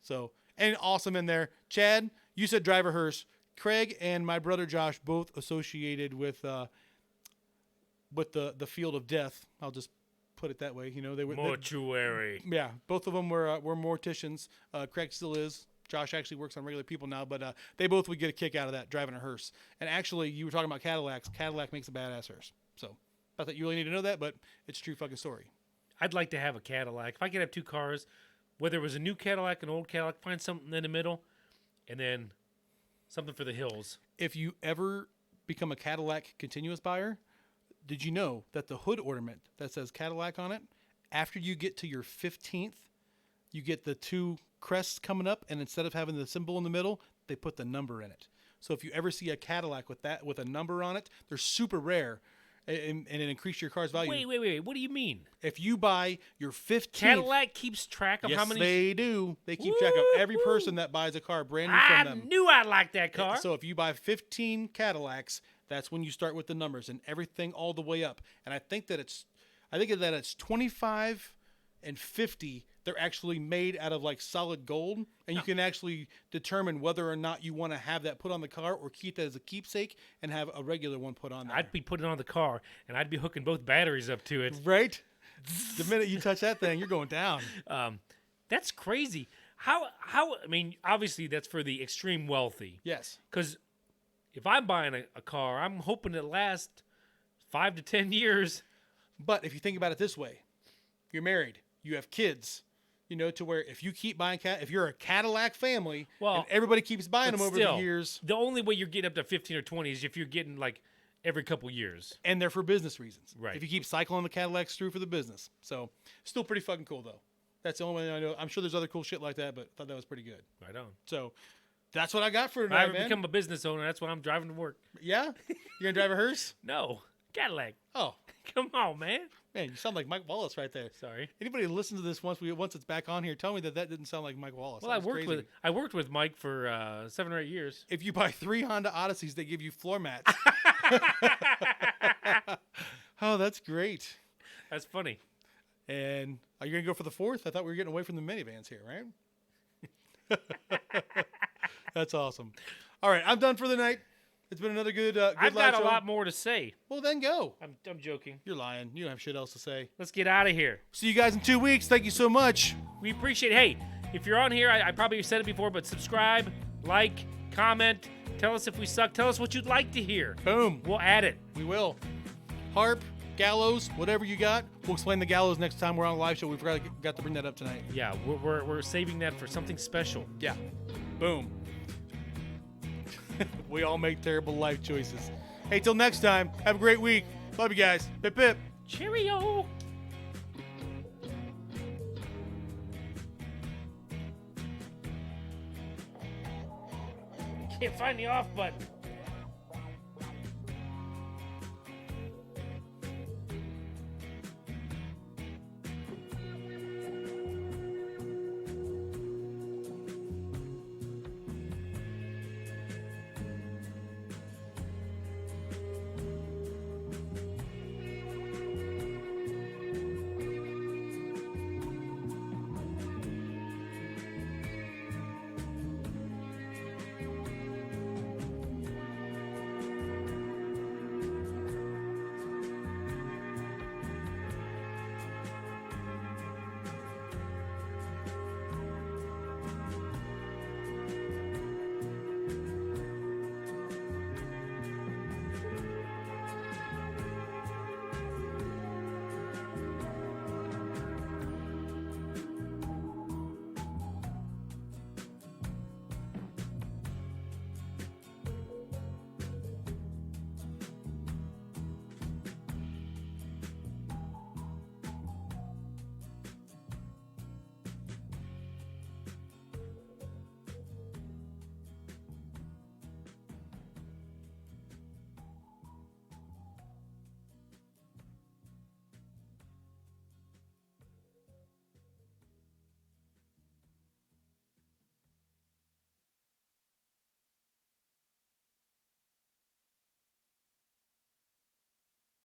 So, and awesome in there. Chad, you said driver hearse. Craig and my brother Josh both associated with the field of death. I'll just put it that way. You know, they were Mortuary. yeah, both of them were morticians. Craig still is. Josh actually works on regular people now, but they both would get a kick out of that driving a hearse. And actually, you were talking about Cadillacs. Cadillac makes a badass hearse. So, not that you really need to know that, but it's a true fucking story. I'd like to have a Cadillac. If I could have two cars, whether it was a new Cadillac, an old Cadillac, find something in the middle, and then something for the hills. If you ever become a Cadillac continuous buyer, did you know that the hood ornament that says Cadillac on it, after you get to your 15th, you get the two crests coming up, and instead of having the symbol in the middle, they put the number in it. So if you ever see a Cadillac with a number on it, they're super rare, and it increases your car's value. Wait. What do you mean? If you buy your 15th... Cadillac keeps track of yes, how many... they do. They keep track of every person that buys a car brand new I from them. knew I'd like that car. So if you buy 15 Cadillacs, that's when you start with the numbers and everything all the way up. And I think that it's 25 and 50. They're actually made out of like solid gold, and you can actually determine whether or not you want to have that put on the car or keep that as a keepsake and have a regular one put on there. I'd be putting it on the car, and I'd be hooking both batteries up to it. Right? The minute you touch that thing, you're going down. That's crazy. How? I mean, obviously that's for the extreme wealthy. Yes. Because if I'm buying a car, I'm hoping it lasts 5 to 10 years. But if you think about it this way, you're married, you have kids, You know, to where if you keep buying if you're a Cadillac family, Well, and everybody keeps buying But them over still, the years, the only way you're getting up to 15 or 20 is if you're getting like every couple years. and they're for business reasons. Right. If you keep cycling the Cadillacs through for the business. So, still pretty fucking cool, though. That's the only way I know. I'm sure there's other cool shit like that, but I thought that was pretty good. Right on. So, that's what I got for If I tonight, ever man. become a business owner, that's why I'm driving to work. Yeah? You're going to drive a hearse? No, Cadillac. Oh, Come on, man. man, you sound like Mike Wallace right there. Sorry. Anybody who listens to this once it's back on here, tell me that didn't sound like Mike Wallace. Well, That I was worked crazy. with Mike for 7 or 8 years. If you buy 3 Honda Odysseys, they give you floor mats. Oh, that's great. That's funny. And are you going to go for the 4th? I thought we were getting away from the minivans here, right? That's awesome. All right, I'm done for the night. It's been another good I've live got a show. lot more to say. Well, then go. I'm joking. You're lying. You don't have shit else to say. Let's get out of here. See you guys in 2 weeks. Thank you so much. We appreciate. Hey, if you're on here, I probably said it before, but subscribe, like, comment, tell us if we suck. Tell us what you'd like to hear. Boom. We'll add it. We will. Harp, gallows, whatever you got. We'll explain the gallows next time we're on a live show. We got to bring that up tonight. Yeah, we're saving that for something special. Yeah. Boom. We all make terrible life choices. Hey, till next time, have a great week. Love you guys. Pip pip. Cheerio. Can't find the off button.